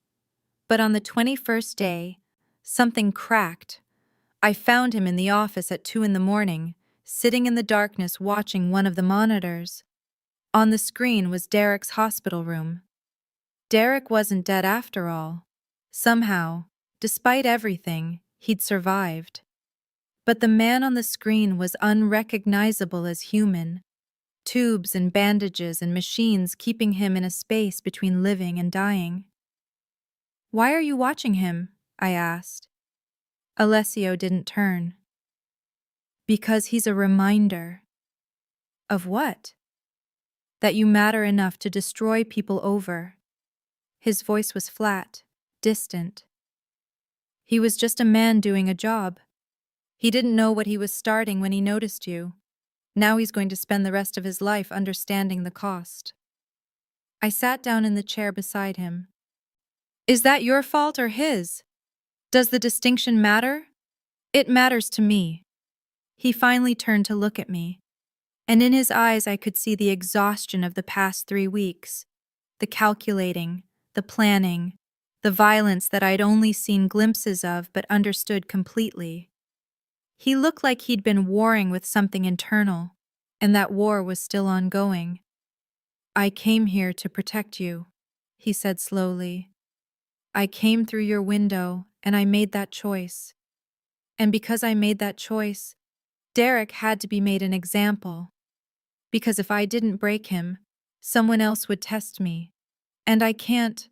But on the 21st day, something cracked. I found him in the office at 2 in the morning, sitting in the darkness watching one of the monitors. On the screen was Derek's hospital room. Derek wasn't dead after all. Somehow, despite everything, he'd survived. But the man on the screen was unrecognizable as human. Tubes and bandages and machines keeping him in a space between living and dying. "Why are you watching him?" I asked. Alessio didn't turn. "Because he's a reminder." "Of what?" "That you matter enough to destroy people over." His voice was flat, distant. "He was just a man doing a job. He didn't know what he was starting when he noticed you. Now he's going to spend the rest of his life understanding the cost." I sat down in the chair beside him. "Is that your fault or his? Does the distinction matter?" "It matters to me." He finally turned to look at me, and in his eyes I could see the exhaustion of the past 3 weeks, the calculating, the planning, the violence that I'd only seen glimpses of but understood completely. He looked like he'd been warring with something internal, and that war was still ongoing. "I came here to protect you," he said slowly. "I came through your window, and I made that choice. And because I made that choice, Derek had to be made an example. Because if I didn't break him, someone else would test me. And I can't—"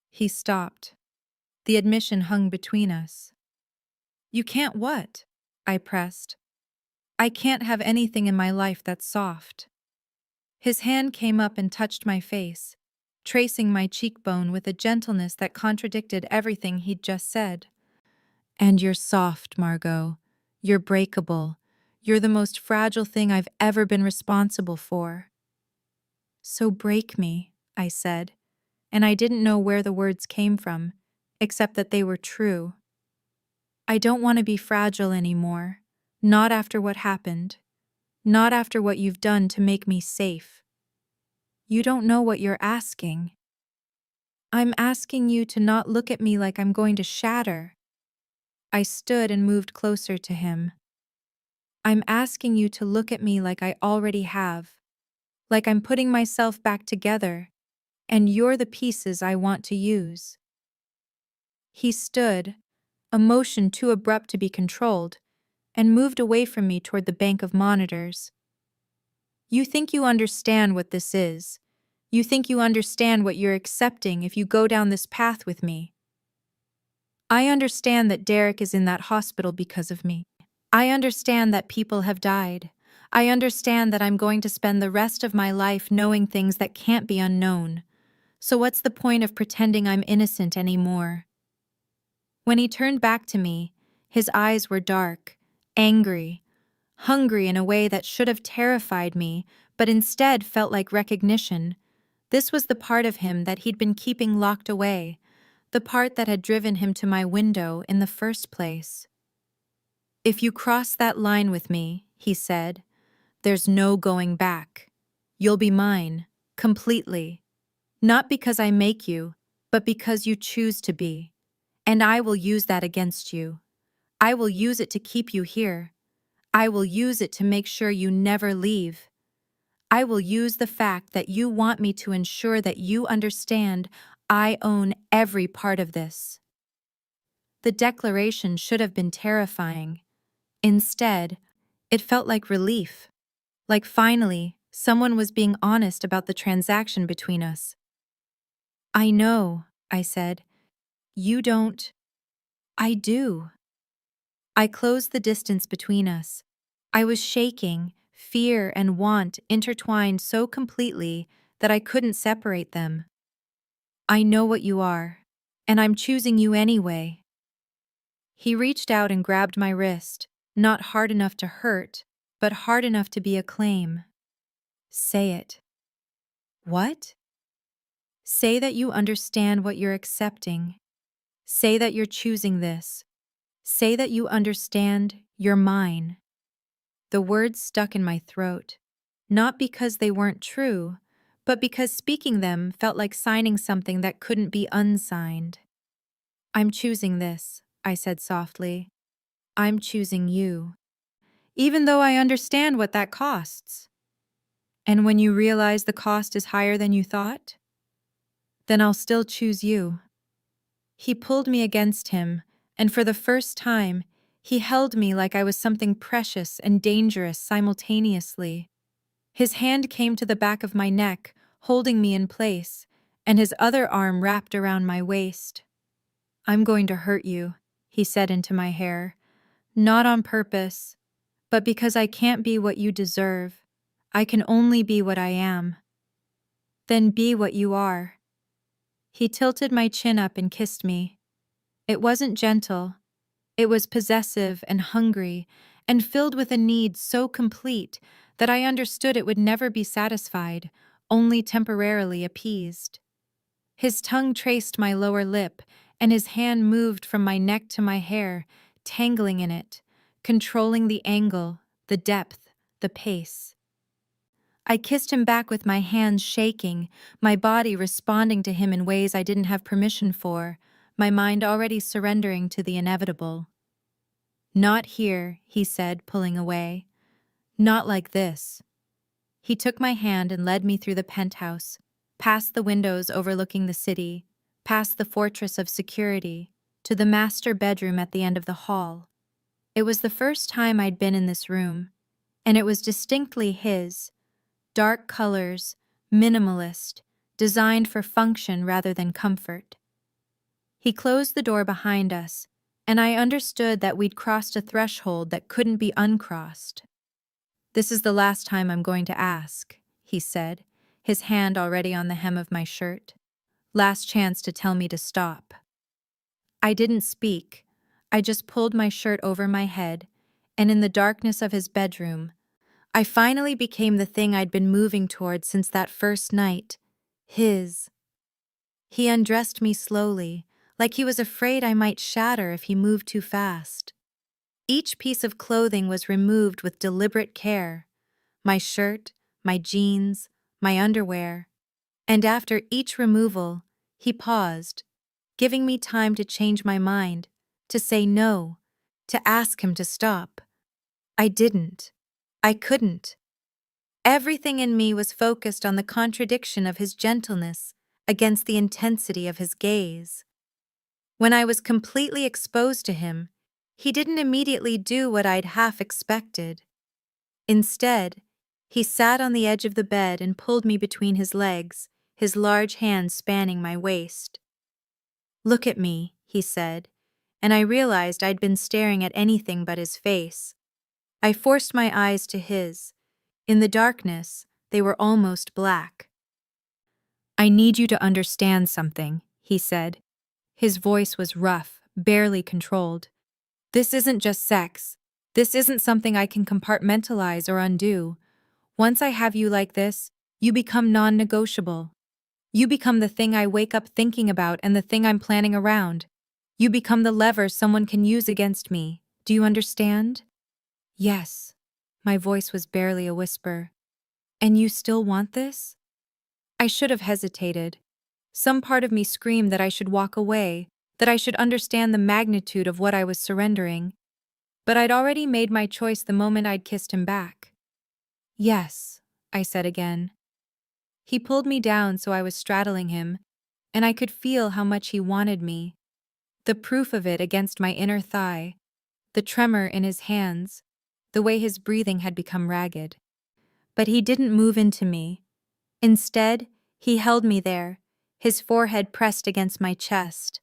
He stopped. The admission hung between us. "You can't what?" I pressed. "I can't have anything in my life that's soft." His hand came up and touched my face, tracing my cheekbone with a gentleness that contradicted everything he'd just said. "And you're soft, Margot. You're breakable. You're the most fragile thing I've ever been responsible for." "So break me," I said, and I didn't know where the words came from, except that they were true. "I don't want to be fragile anymore. Not after what happened. Not after what you've done to make me safe." "You don't know what you're asking." "I'm asking you to not look at me like I'm going to shatter." I stood and moved closer to him. "I'm asking you to look at me like I already have. Like I'm putting myself back together, and you're the pieces I want to use." He stood, a motion too abrupt to be controlled, and moved away from me toward the bank of monitors. "You think you understand what this is. You think you understand what you're accepting if you go down this path with me. I understand that Derek is in that hospital because of me. I understand that people have died. I understand that I'm going to spend the rest of my life knowing things that can't be unknown. So what's the point of pretending I'm innocent anymore?" When he turned back to me, his eyes were dark, angry, hungry in a way that should have terrified me, but instead felt like recognition. This was the part of him that he'd been keeping locked away, the part that had driven him to my window in the first place. "If you cross that line with me," he said, "there's no going back. You'll be mine, completely. Not because I make you, but because you choose to be. And I will use that against you. I will use it to keep you here. I will use it to make sure you never leave. I will use the fact that you want me to ensure that you understand I own every part of this." The declaration should have been terrifying. Instead, it felt like relief. Like finally, someone was being honest about the transaction between us. "I know," I said. "You don't." "I do." I closed the distance between us. I was shaking, fear and want intertwined so completely that I couldn't separate them. "I know what you are, and I'm choosing you anyway." He reached out and grabbed my wrist, not hard enough to hurt, but hard enough to be a claim. "Say it." "What?" Say that you understand what you're accepting. Say that you're choosing this. Say that you understand you're mine. The words stuck in my throat, not because they weren't true, but because speaking them felt like signing something that couldn't be unsigned. I'm choosing this, I said softly. I'm choosing you. Even though I understand what that costs. And when you realize the cost is higher than you thought, then I'll still choose you. He pulled me against him, and for the first time, he held me like I was something precious and dangerous simultaneously. His hand came to the back of my neck, holding me in place, and his other arm wrapped around my waist. I'm going to hurt you, he said into my hair. Not on purpose, but because I can't be what you deserve. I can only be what I am. Then be what you are. He tilted my chin up and kissed me. It wasn't gentle. It was possessive and hungry, and filled with a need so complete that I understood it would never be satisfied, only temporarily appeased. His tongue traced my lower lip, and his hand moved from my neck to my hair, tangling in it, controlling the angle, the depth, the pace. I kissed him back with my hands shaking, my body responding to him in ways I didn't have permission for, my mind already surrendering to the inevitable. Not here, he said, pulling away. Not like this. He took my hand and led me through the penthouse, past the windows overlooking the city, past the fortress of security, to the master bedroom at the end of the hall. It was the first time I'd been in this room, and it was distinctly his. Dark colors, minimalist, designed for function rather than comfort. He closed the door behind us, and I understood that we'd crossed a threshold that couldn't be uncrossed. This is the last time I'm going to ask, he said, his hand already on the hem of my shirt. Last chance to tell me to stop. I didn't speak. I just pulled my shirt over my head, and in the darkness of his bedroom, I finally became the thing I'd been moving toward since that first night, his. He undressed me slowly, like he was afraid I might shatter if he moved too fast. Each piece of clothing was removed with deliberate care. My shirt, my jeans, my underwear. And after each removal, he paused, giving me time to change my mind, to say no, to ask him to stop. I didn't. I couldn't. Everything in me was focused on the contradiction of his gentleness against the intensity of his gaze. When I was completely exposed to him, he didn't immediately do what I'd half expected. Instead, he sat on the edge of the bed and pulled me between his legs, his large hands spanning my waist. Look at me, he said, and I realized I'd been staring at anything but his face. I forced my eyes to his. In the darkness, they were almost black. I need you to understand something, he said. His voice was rough, barely controlled. This isn't just sex. This isn't something I can compartmentalize or undo. Once I have you like this, you become non-negotiable. You become the thing I wake up thinking about and the thing I'm planning around. You become the lever someone can use against me. Do you understand? Yes. My voice was barely a whisper. And you still want this? I should have hesitated. Some part of me screamed that I should walk away, that I should understand the magnitude of what I was surrendering. But I'd already made my choice the moment I'd kissed him back. Yes, I said again. He pulled me down so I was straddling him, and I could feel how much he wanted me. The proof of it against my inner thigh, the tremor in his hands, the way his breathing had become ragged. But he didn't move into me. Instead, he held me there, his forehead pressed against my chest.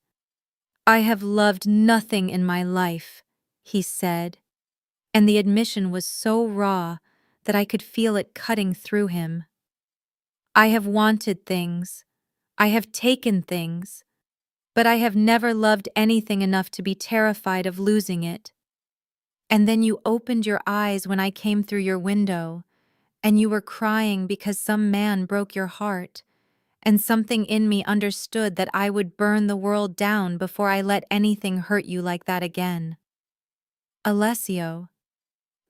I have loved nothing in my life, he said, and the admission was so raw that I could feel it cutting through him. I have wanted things. I have taken things. But I have never loved anything enough to be terrified of losing it. And then you opened your eyes when I came through your window, and you were crying because some man broke your heart, and something in me understood that I would burn the world down before I let anything hurt you like that again. Alessio,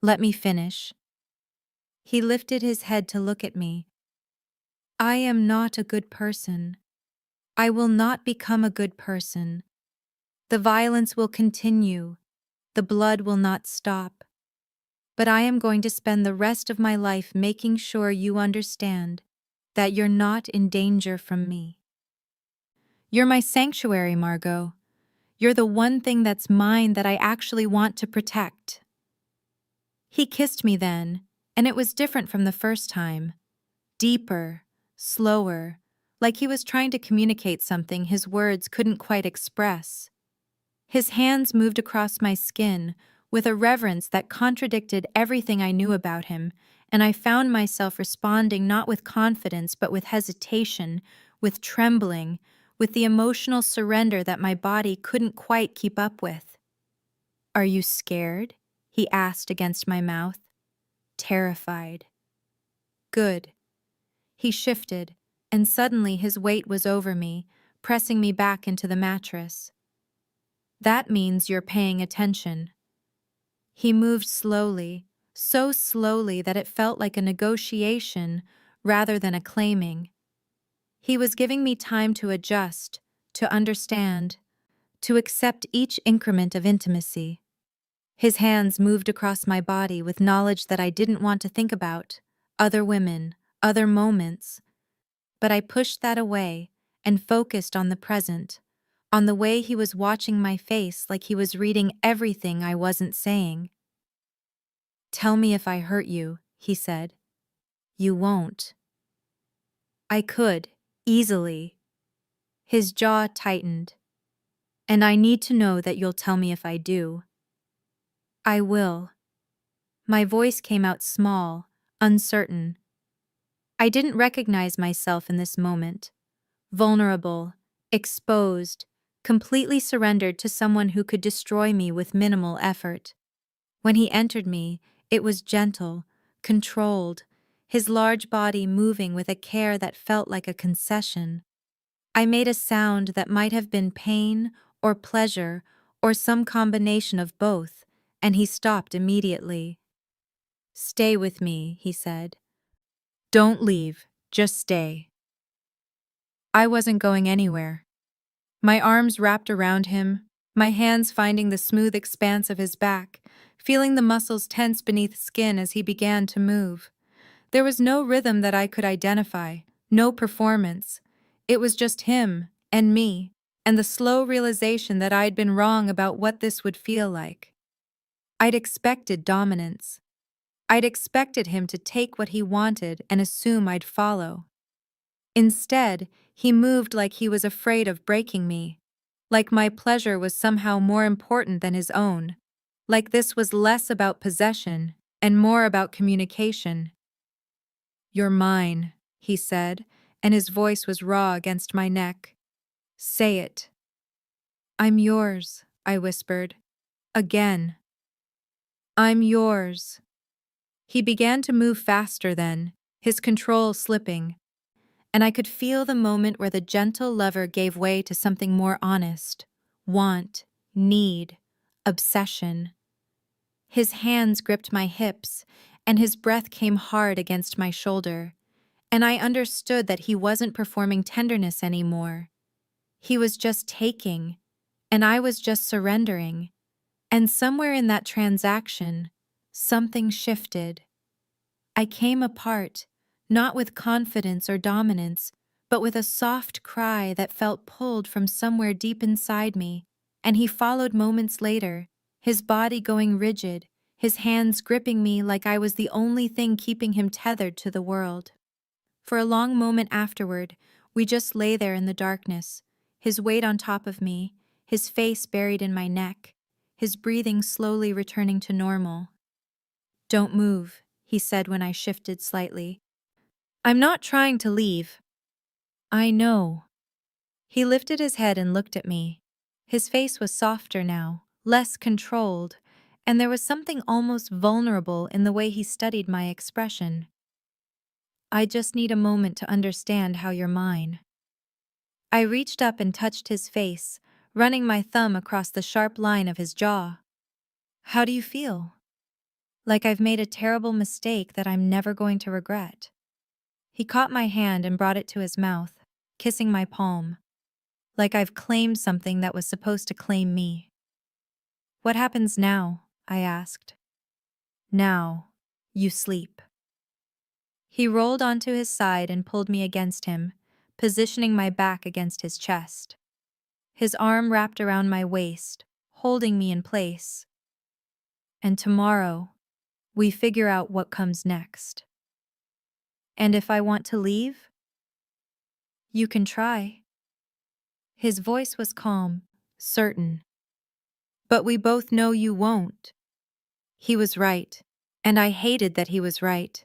let me finish. He lifted his head to look at me. I am not a good person. I will not become a good person. The violence will continue. The blood will not stop. But I am going to spend the rest of my life making sure you understand that you're not in danger from me. You're my sanctuary, Margot. You're the one thing that's mine that I actually want to protect. He kissed me then, and it was different from the first time. Deeper, slower, like he was trying to communicate something his words couldn't quite express. His hands moved across my skin with a reverence that contradicted everything I knew about him, and I found myself responding not with confidence but with hesitation, with trembling, with the emotional surrender that my body couldn't quite keep up with. Are you scared? He asked against my mouth. Terrified. Good. He shifted, and suddenly his weight was over me, pressing me back into the mattress. That means you're paying attention. He moved slowly, so slowly that it felt like a negotiation rather than a claiming. He was giving me time to adjust, to understand, to accept each increment of intimacy. His hands moved across my body with knowledge that I didn't want to think about, other women, other moments. But I pushed that away and focused on the present, on the way he was watching my face like he was reading everything I wasn't saying. Tell me if I hurt you, he said. You won't. I could, easily. His jaw tightened. And I need to know that you'll tell me if I do. I will. My voice came out small, uncertain. I didn't recognize myself in this moment. Vulnerable, exposed, completely surrendered to someone who could destroy me with minimal effort. When he entered me, it was gentle, controlled, his large body moving with a care that felt like a concession. I made a sound that might have been pain or pleasure or some combination of both, and he stopped immediately. Stay with me, he said. Don't leave, just stay. I wasn't going anywhere. My arms wrapped around him, my hands finding the smooth expanse of his back, feeling the muscles tense beneath skin as he began to move. There was no rhythm that I could identify, no performance. It was just him and me, and the slow realization that I'd been wrong about what this would feel like. I'd expected dominance. I'd expected him to take what he wanted and assume I'd follow. Instead, he moved like he was afraid of breaking me, like my pleasure was somehow more important than his own, like this was less about possession and more about communication. You're mine, he said, and his voice was raw against my neck. Say it. I'm yours, I whispered. Again. I'm yours. He began to move faster then, his control slipping, and I could feel the moment where the gentle lever gave way to something more honest. Want, need, obsession. His hands gripped my hips, and his breath came hard against my shoulder, and I understood that he wasn't performing tenderness anymore. He was just taking, and I was just surrendering. And somewhere in that transaction, something shifted. I came apart, not with confidence or dominance, but with a soft cry that felt pulled from somewhere deep inside me, and he followed moments later, his body going rigid, his hands gripping me like I was the only thing keeping him tethered to the world. For a long moment afterward, we just lay there in the darkness, his weight on top of me, his face buried in my neck, his breathing slowly returning to normal. Don't move, he said when I shifted slightly. I'm not trying to leave. I know. He lifted his head and looked at me. His face was softer now, less controlled, and there was something almost vulnerable in the way he studied my expression. I just need a moment to understand how you're mine. I reached up and touched his face, running my thumb across the sharp line of his jaw. How do you feel? Like I've made a terrible mistake that I'm never going to regret. He caught my hand and brought it to his mouth, kissing my palm. Like I've claimed something that was supposed to claim me. What happens now? I asked. Now, you sleep. He rolled onto his side and pulled me against him, positioning my back against his chest. His arm wrapped around my waist, holding me in place. And tomorrow, we figure out what comes next. And if I want to leave? You can try. His voice was calm, certain. But we both know you won't. He was right, and I hated that he was right.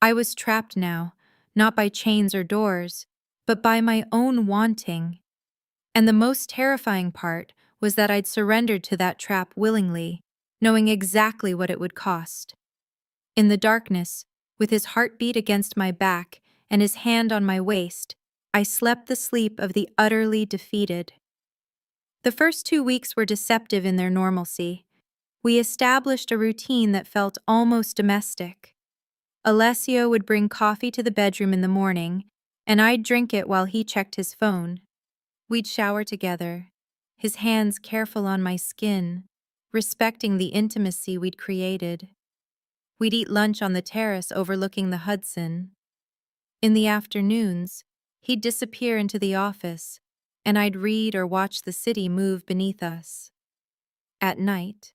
I was trapped now, not by chains or doors, but by my own wanting. And the most terrifying part was that I'd surrendered to that trap willingly, knowing exactly what it would cost. In the darkness, with his heartbeat against my back and his hand on my waist, I slept the sleep of the utterly defeated. The first 2 weeks were deceptive in their normalcy. We established a routine that felt almost domestic. Alessio would bring coffee to the bedroom in the morning, and I'd drink it while he checked his phone. We'd shower together, his hands careful on my skin, respecting the intimacy we'd created. We'd eat lunch on the terrace overlooking the Hudson. In the afternoons, he'd disappear into the office, and I'd read or watch the city move beneath us. At night,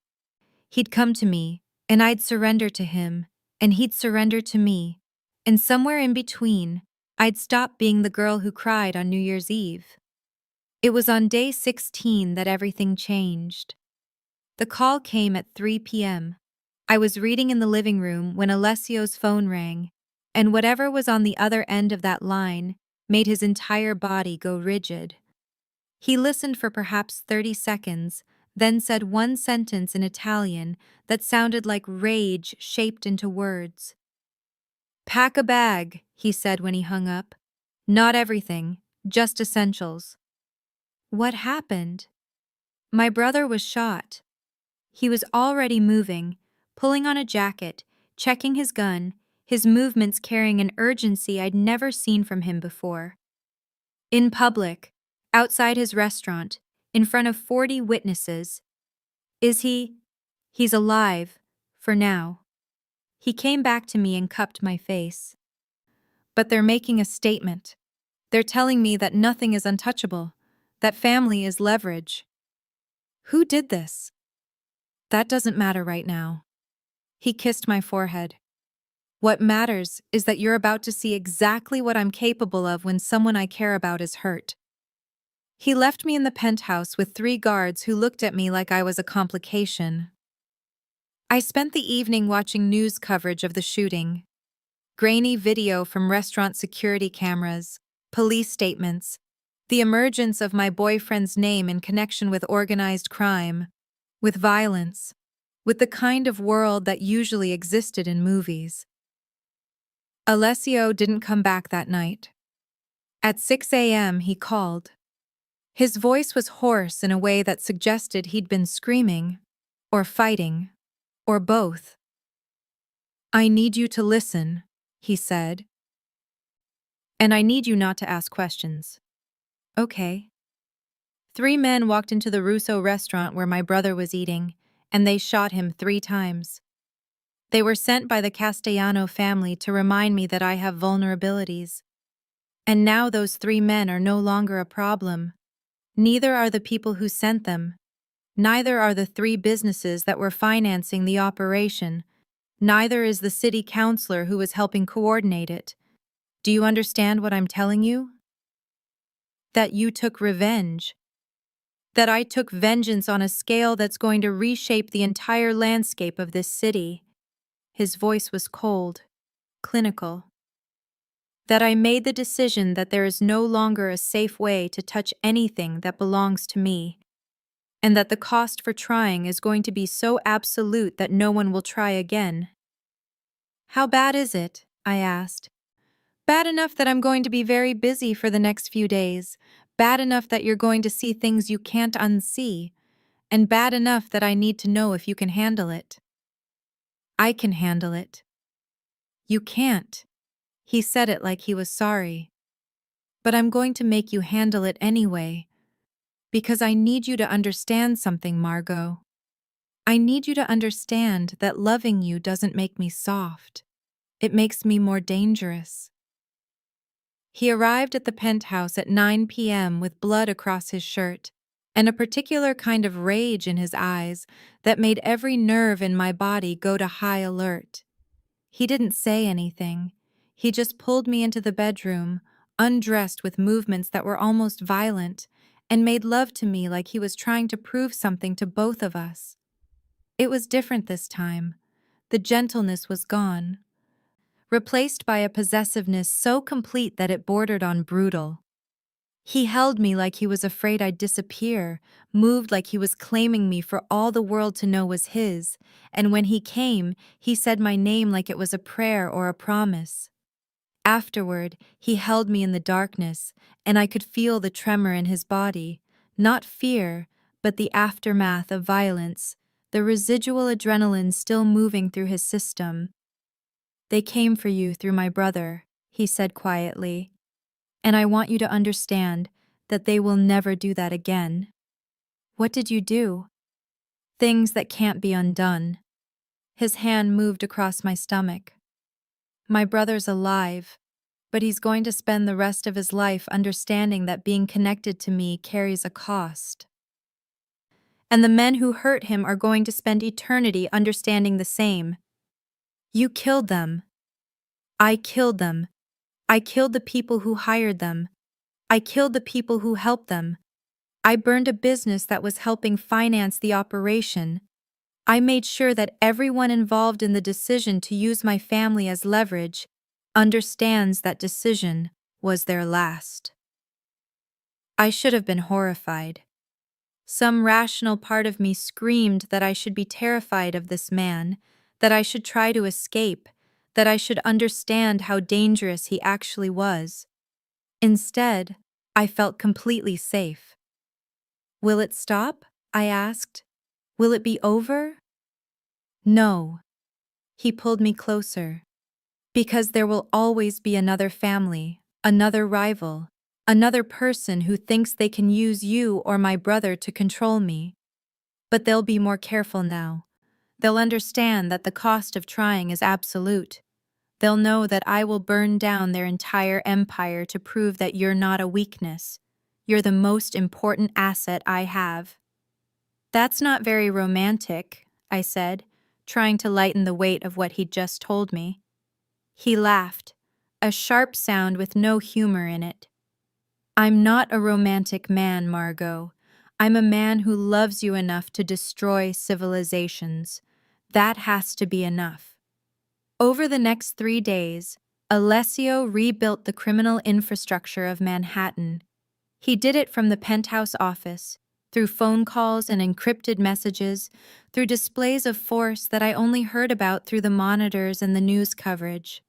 he'd come to me, and I'd surrender to him, and he'd surrender to me, and somewhere in between, I'd stop being the girl who cried on New Year's Eve. It was on day 16 that everything changed. The call came at 3 p.m. I was reading in the living room when Alessio's phone rang, and whatever was on the other end of that line made his entire body go rigid. He listened for perhaps 30 seconds, then said one sentence in Italian that sounded like rage shaped into words. "Pack a bag," he said when he hung up. "Not everything, just essentials." What happened? My brother was shot. He was already moving, pulling on a jacket, checking his gun, his movements carrying an urgency I'd never seen from him before. In public, outside his restaurant, in front of 40 witnesses. Is he? He's alive, for now. He came back to me and cupped my face. But they're making a statement. They're telling me that nothing is untouchable, that family is leverage. Who did this? That doesn't matter right now. He kissed my forehead. What matters is that you're about to see exactly what I'm capable of when someone I care about is hurt. He left me in the penthouse with 3 guards who looked at me like I was a complication. I spent the evening watching news coverage of the shooting. Grainy video from restaurant security cameras, police statements, the emergence of my boyfriend's name in connection with organized crime, with violence, with the kind of world that usually existed in movies. Alessio didn't come back that night. At 6 a.m. he called. His voice was hoarse in a way that suggested he'd been screaming, or fighting, or both. "I need you to listen," he said. "And I need you not to ask questions." Okay. 3 men walked into the Russo restaurant where my brother was eating, and they shot him 3 times. They were sent by the Castellano family to remind me that I have vulnerabilities. And now those 3 men are no longer a problem. Neither are the people who sent them. Neither are the 3 businesses that were financing the operation. Neither is the city councilor who was helping coordinate it. Do you understand what I'm telling you? That you took revenge. That I took vengeance on a scale that's going to reshape the entire landscape of this city. His voice was cold, clinical. That I made the decision that there is no longer a safe way to touch anything that belongs to me, and that the cost for trying is going to be so absolute that no one will try again. How bad is it? I asked. Bad enough that I'm going to be very busy for the next few days. Bad enough that you're going to see things you can't unsee, and bad enough that I need to know if you can handle it. I can handle it. You can't. He said it like he was sorry. But I'm going to make you handle it anyway, because I need you to understand something, Margot. I need you to understand that loving you doesn't make me soft. It makes me more dangerous. He arrived at the penthouse at 9 p.m. with blood across his shirt and a particular kind of rage in his eyes that made every nerve in my body go to high alert. He didn't say anything. He just pulled me into the bedroom, undressed with movements that were almost violent, and made love to me like he was trying to prove something to both of us. It was different this time. The gentleness was gone, replaced by a possessiveness so complete that it bordered on brutal. He held me like he was afraid I'd disappear, moved like he was claiming me for all the world to know was his, and when he came, he said my name like it was a prayer or a promise. Afterward, he held me in the darkness, and I could feel the tremor in his body, not fear, but the aftermath of violence, the residual adrenaline still moving through his system. They came for you through my brother, he said quietly. And I want you to understand that they will never do that again. What did you do? Things that can't be undone. His hand moved across my stomach. My brother's alive, but he's going to spend the rest of his life understanding that being connected to me carries a cost. And the men who hurt him are going to spend eternity understanding the same. You killed them. I killed them. I killed the people who hired them. I killed the people who helped them. I burned a business that was helping finance the operation. I made sure that everyone involved in the decision to use my family as leverage understands that decision was their last. I should have been horrified. Some rational part of me screamed that I should be terrified of this man, that I should try to escape, that I should understand how dangerous he actually was. Instead, I felt completely safe. Will it stop? I asked. Will it be over? No. He pulled me closer. Because there will always be another family, another rival, another person who thinks they can use you or my brother to control me. But they'll be more careful now. They'll understand that the cost of trying is absolute. They'll know that I will burn down their entire empire to prove that you're not a weakness. You're the most important asset I have. That's not very romantic, I said, trying to lighten the weight of what he'd just told me. He laughed, a sharp sound with no humor in it. I'm not a romantic man, Margot. I'm a man who loves you enough to destroy civilizations. That has to be enough. Over the next 3 days, Alessio rebuilt the criminal infrastructure of Manhattan. He did it from the penthouse office, through phone calls and encrypted messages, through displays of force that I only heard about through the monitors and the news coverage.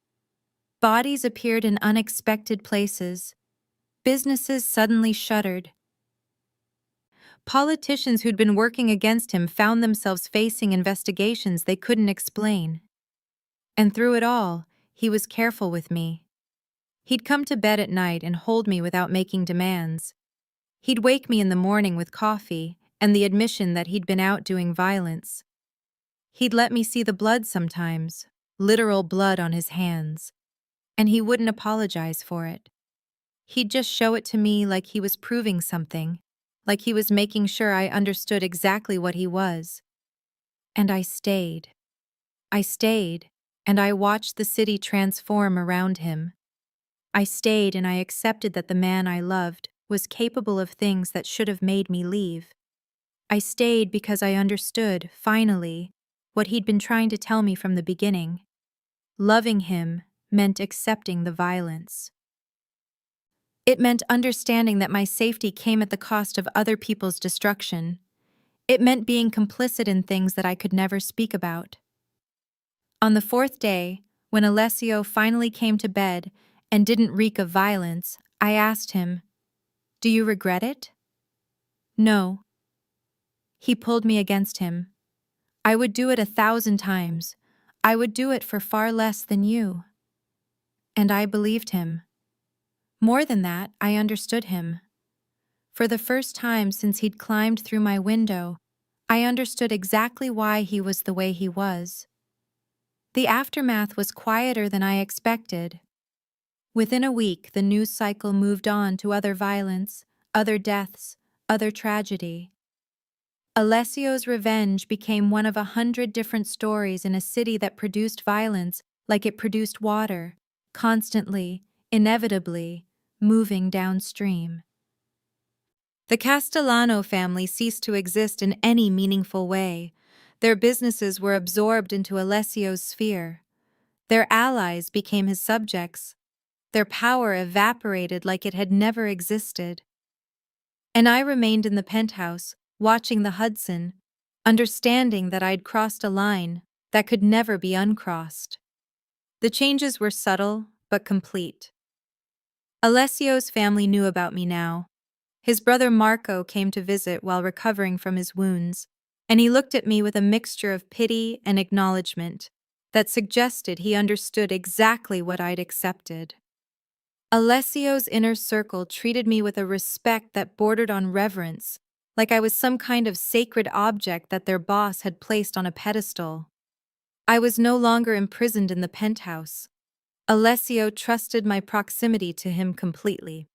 Bodies appeared in unexpected places. Businesses suddenly shuttered. Politicians who'd been working against him found themselves facing investigations they couldn't explain. And through it all, he was careful with me. He'd come to bed at night and hold me without making demands. He'd wake me in the morning with coffee and the admission that he'd been out doing violence. He'd let me see the blood sometimes, literal blood on his hands, and he wouldn't apologize for it. He'd just show it to me like he was proving something, like he was making sure I understood exactly what he was. And I stayed. I stayed, and I watched the city transform around him. I stayed and I accepted that the man I loved was capable of things that should have made me leave. I stayed because I understood, finally, what he'd been trying to tell me from the beginning. Loving him meant accepting the violence. It meant understanding that my safety came at the cost of other people's destruction. It meant being complicit in things that I could never speak about. On the 4th day, when Alessio finally came to bed and didn't reek of violence, I asked him, Do you regret it? No. He pulled me against him. I would do it 1,000 times. I would do it for far less than you. And I believed him. More than that, I understood him. For the first time since he'd climbed through my window, I understood exactly why he was the way he was. The aftermath was quieter than I expected. Within a week, the news cycle moved on to other violence, other deaths, other tragedy. Alessio's revenge became one of 100 different stories in a city that produced violence like it produced water, constantly, inevitably, moving downstream. The Castellano family ceased to exist in any meaningful way. Their businesses were absorbed into Alessio's sphere. Their allies became his subjects. Their power evaporated like it had never existed. And I remained in the penthouse, watching the Hudson, understanding that I'd crossed a line that could never be uncrossed. The changes were subtle, but complete. Alessio's family knew about me now. His brother Marco came to visit while recovering from his wounds, and he looked at me with a mixture of pity and acknowledgement that suggested he understood exactly what I'd accepted. Alessio's inner circle treated me with a respect that bordered on reverence, like I was some kind of sacred object that their boss had placed on a pedestal. I was no longer imprisoned in the penthouse. Alessio trusted my proximity to him completely.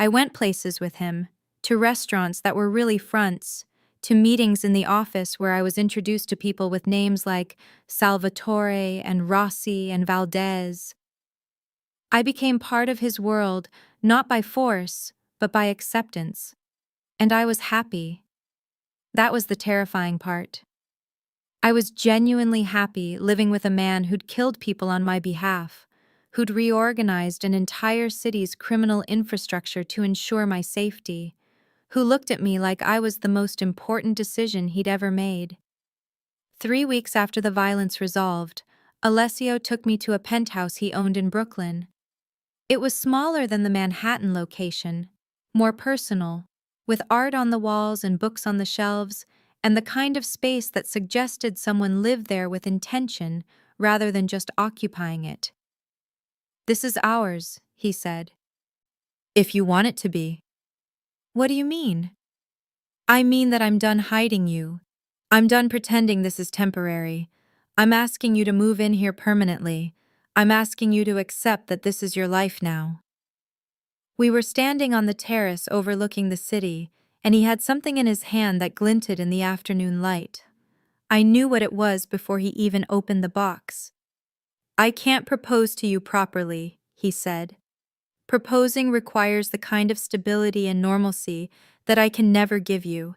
I went places with him, to restaurants that were really fronts, to meetings in the office where I was introduced to people with names like Salvatore and Rossi and Valdez. I became part of his world, not by force, but by acceptance. And I was happy. That was the terrifying part. I was genuinely happy living with a man who'd killed people on my behalf, who'd reorganized an entire city's criminal infrastructure to ensure my safety, who looked at me like I was the most important decision he'd ever made. 3 weeks after the violence resolved, Alessio took me to a penthouse he owned in Brooklyn. It was smaller than the Manhattan location, more personal, with art on the walls and books on the shelves, and the kind of space that suggested someone lived there with intention rather than just occupying it. "This is ours," he said. "If you want it to be." "What do you mean?" "I mean that I'm done hiding you. I'm done pretending this is temporary. I'm asking you to move in here permanently. I'm asking you to accept that this is your life now." We were standing on the terrace overlooking the city, and he had something in his hand that glinted in the afternoon light. I knew what it was before he even opened the box. "I can't propose to you properly," he said. "Proposing requires the kind of stability and normalcy that I can never give you.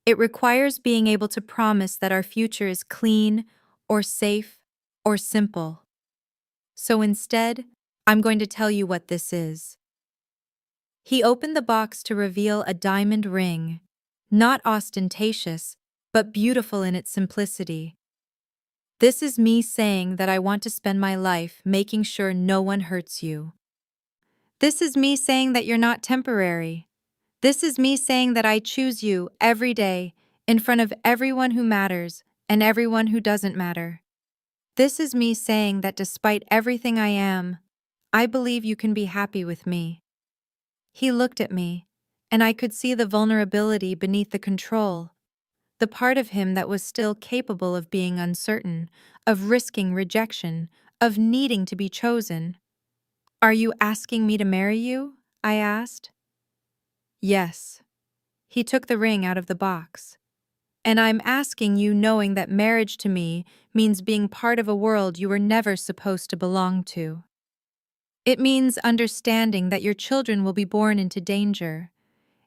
It requires being able to promise that our future is clean, or safe, or simple. So instead, I'm going to tell you what this is." He opened the box to reveal a diamond ring, not ostentatious, but beautiful in its simplicity. "This is me saying that I want to spend my life making sure no one hurts you. This is me saying that you're not temporary. This is me saying that I choose you every day in front of everyone who matters and everyone who doesn't matter. This is me saying that despite everything I am, I believe you can be happy with me." He looked at me, and I could see the vulnerability beneath the control, the part of him that was still capable of being uncertain, of risking rejection, of needing to be chosen. "Are you asking me to marry you?" I asked. "Yes." He took the ring out of the box. "And I'm asking you knowing that marriage to me means being part of a world you were never supposed to belong to. It means understanding that your children will be born into danger.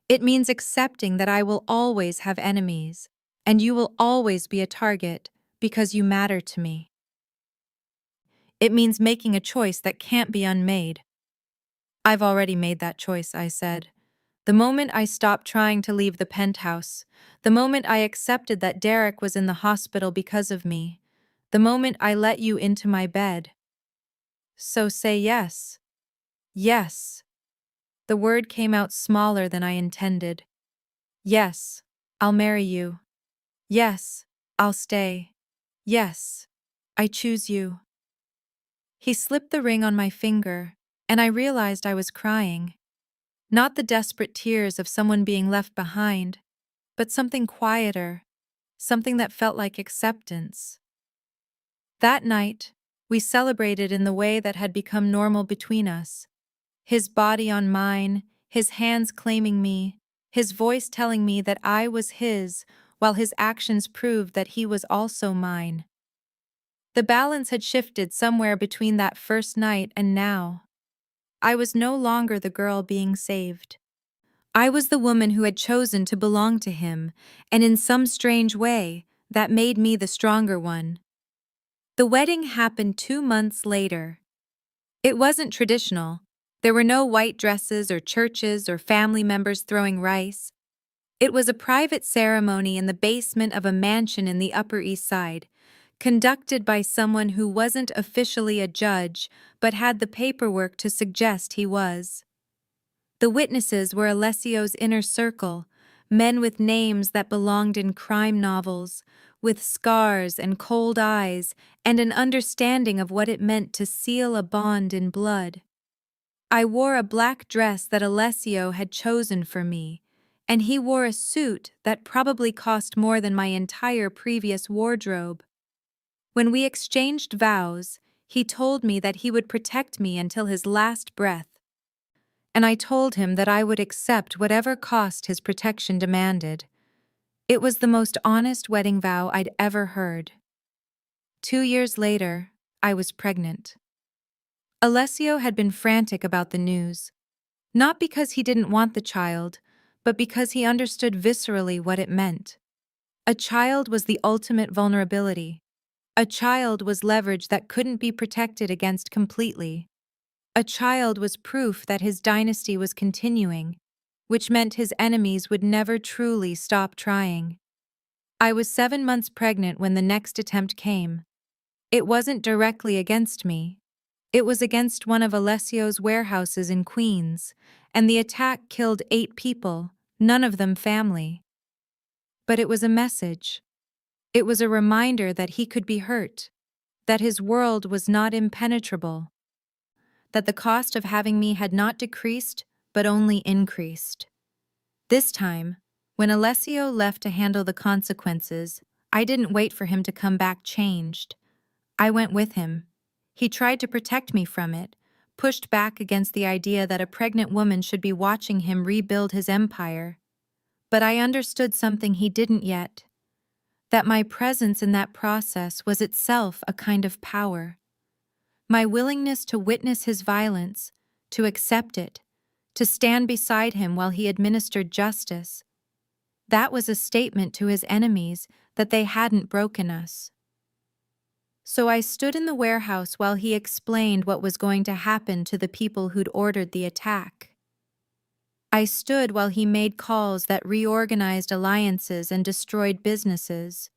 It means accepting that I will always have enemies, and you will always be a target because you matter to me. It means making a choice that can't be unmade." "I've already made that choice," I said. "The moment I stopped trying to leave the penthouse, the moment I accepted that Derek was in the hospital because of me, the moment I let you into my bed. So say yes." "Yes." The word came out smaller than I intended. Yes, I'll marry you. Yes, I'll stay. Yes, I choose you. He slipped the ring on my finger, and I realized I was crying. Not the desperate tears of someone being left behind, but something quieter, something that felt like acceptance. That night, we celebrated in the way that had become normal between us. His body on mine, his hands claiming me, his voice telling me that I was his, while his actions proved that he was also mine. The balance had shifted somewhere between that first night and now. I was no longer the girl being saved. I was the woman who had chosen to belong to him, and in some strange way, that made me the stronger one. The wedding happened 2 months later. It wasn't traditional. There were no white dresses or churches or family members throwing rice. It was a private ceremony in the basement of a mansion in the Upper East Side, conducted by someone who wasn't officially a judge but had the paperwork to suggest he was. The witnesses were Alessio's inner circle, men with names that belonged in crime novels, with scars and cold eyes and an understanding of what it meant to seal a bond in blood. I wore a black dress that Alessio had chosen for me, and he wore a suit that probably cost more than my entire previous wardrobe. When we exchanged vows, he told me that he would protect me until his last breath, and I told him that I would accept whatever cost his protection demanded. It was the most honest wedding vow I'd ever heard. 2 years later, I was pregnant. Alessio had been frantic about the news, not because he didn't want the child, but because he understood viscerally what it meant. A child was the ultimate vulnerability. A child was leverage that couldn't be protected against completely. A child was proof that his dynasty was continuing, which meant his enemies would never truly stop trying. I was 7 months pregnant when the next attempt came. It wasn't directly against me. It was against one of Alessio's warehouses in Queens, and the attack killed 8 people, none of them family. But it was a message. It was a reminder that he could be hurt, that his world was not impenetrable, that the cost of having me had not decreased, but only increased. This time, when Alessio left to handle the consequences, I didn't wait for him to come back changed. I went with him. He tried to protect me from it, pushed back against the idea that a pregnant woman should be watching him rebuild his empire. But I understood something he didn't yet, that my presence in that process was itself a kind of power. My willingness to witness his violence, to accept it, to stand beside him while he administered justice, that was a statement to his enemies that they hadn't broken us. So I stood in the warehouse while he explained what was going to happen to the people who'd ordered the attack. I stood while he made calls that reorganized alliances and destroyed businesses.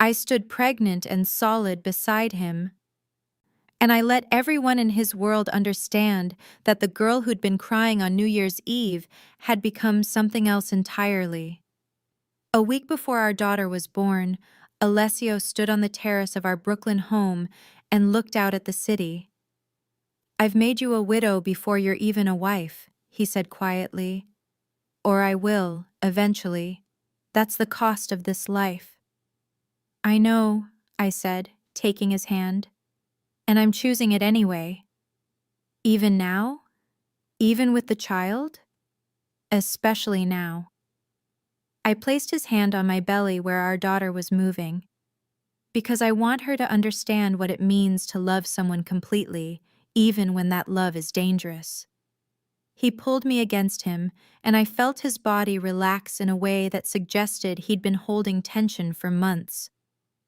I stood pregnant and solid beside him, and I let everyone in his world understand that the girl who'd been crying on New Year's Eve had become something else entirely. A week before our daughter was born, Alessio stood on the terrace of our Brooklyn home and looked out at the city. "I've made you a widow before you're even a wife," he said quietly. "Or I will, eventually. That's the cost of this life." "I know," I said, taking his hand. "And I'm choosing it anyway." "Even now? Even with the child?" "Especially now." I placed his hand on my belly where our daughter was moving. "Because I want her to understand what it means to love someone completely, even when that love is dangerous." He pulled me against him, and I felt his body relax in a way that suggested he'd been holding tension for months.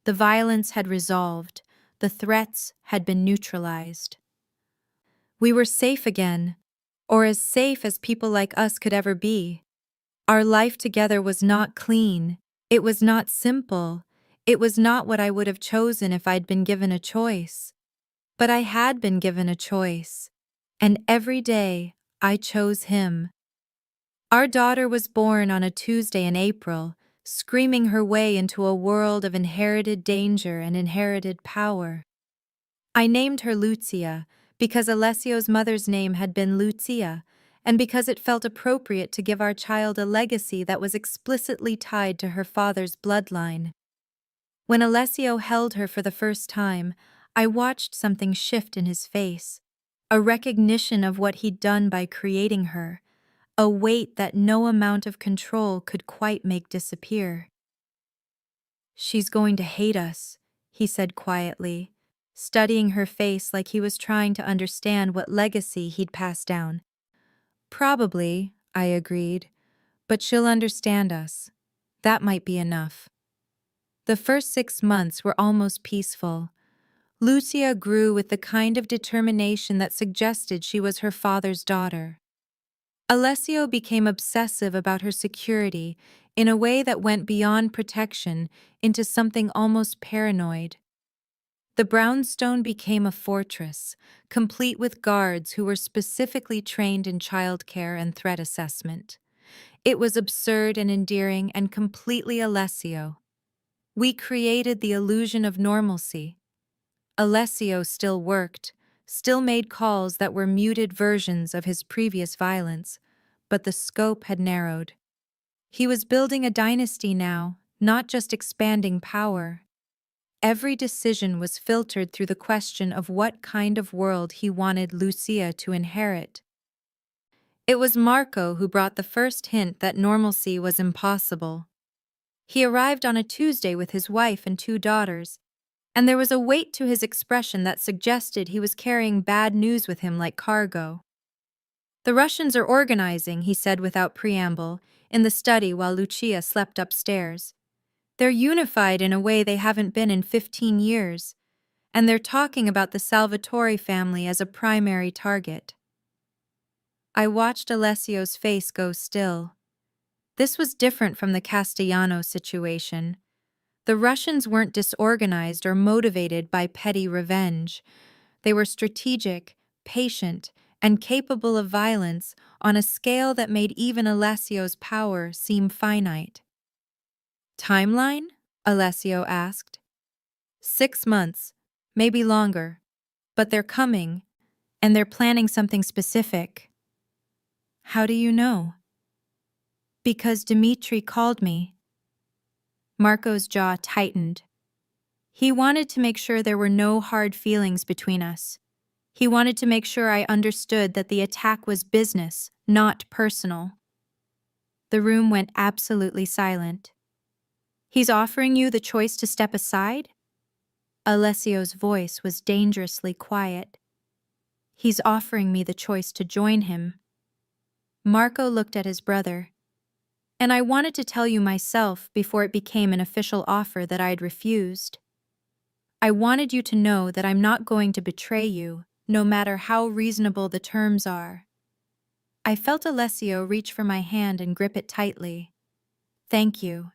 The violence had resolved. The threats had been neutralized. We were safe again, or as safe as people like us could ever be. Our life together was not clean. It was not simple. It was not what I would have chosen if I'd been given a choice. But I had been given a choice, and every day I chose him. Our daughter was born on a Tuesday in April, screaming her way into a world of inherited danger and inherited power. I named her Lucia because Alessio's mother's name had been Lucia, and because it felt appropriate to give our child a legacy that was explicitly tied to her father's bloodline. When Alessio held her for the first time, I watched something shift in his face, a recognition of what he'd done by creating her, a weight that no amount of control could quite make disappear. "She's going to hate us," he said quietly, studying her face like he was trying to understand what legacy he'd pass down. "Probably," I agreed, "but she'll understand us. That might be enough." The first 6 months were almost peaceful. Lucia grew with the kind of determination that suggested she was her father's daughter. Alessio became obsessive about her security in a way that went beyond protection into something almost paranoid. The brownstone became a fortress, complete with guards who were specifically trained in childcare and threat assessment. It was absurd and endearing and completely Alessio. We created the illusion of normalcy. Alessio still worked, still made calls that were muted versions of his previous violence, but the scope had narrowed. He was building a dynasty now, not just expanding power. Every decision was filtered through the question of what kind of world he wanted Lucia to inherit. It was Marco who brought the first hint that normalcy was impossible. He arrived on a Tuesday with his wife and 2 daughters, and there was a weight to his expression that suggested he was carrying bad news with him like cargo. "The Russians are organizing," he said without preamble, in the study while Lucia slept upstairs. "They're unified in a way they haven't been in 15 years, and they're talking about the Salvatore family as a primary target." I watched Alessio's face go still. This was different from the Castellano situation. The Russians weren't disorganized or motivated by petty revenge. They were strategic, patient, and capable of violence on a scale that made even Alessio's power seem finite. "Timeline?" Alessio asked. 6 months, maybe longer, but they're coming, and they're planning something specific." "How do you know?" "Because Dmitri called me." Marco's jaw tightened. He wanted to make sure there were no hard feelings between us. He wanted to make sure I understood that the attack was business, not personal. The room went absolutely silent. "He's offering you the choice to step aside?" Alessio's voice was dangerously quiet. "He's offering me the choice to join him." Marco looked at his brother. "And I wanted to tell you myself before it became an official offer that I'd refused. I wanted you to know that I'm not going to betray you, no matter how reasonable the terms are." I felt Alessio reach for my hand and grip it tightly. "Thank you."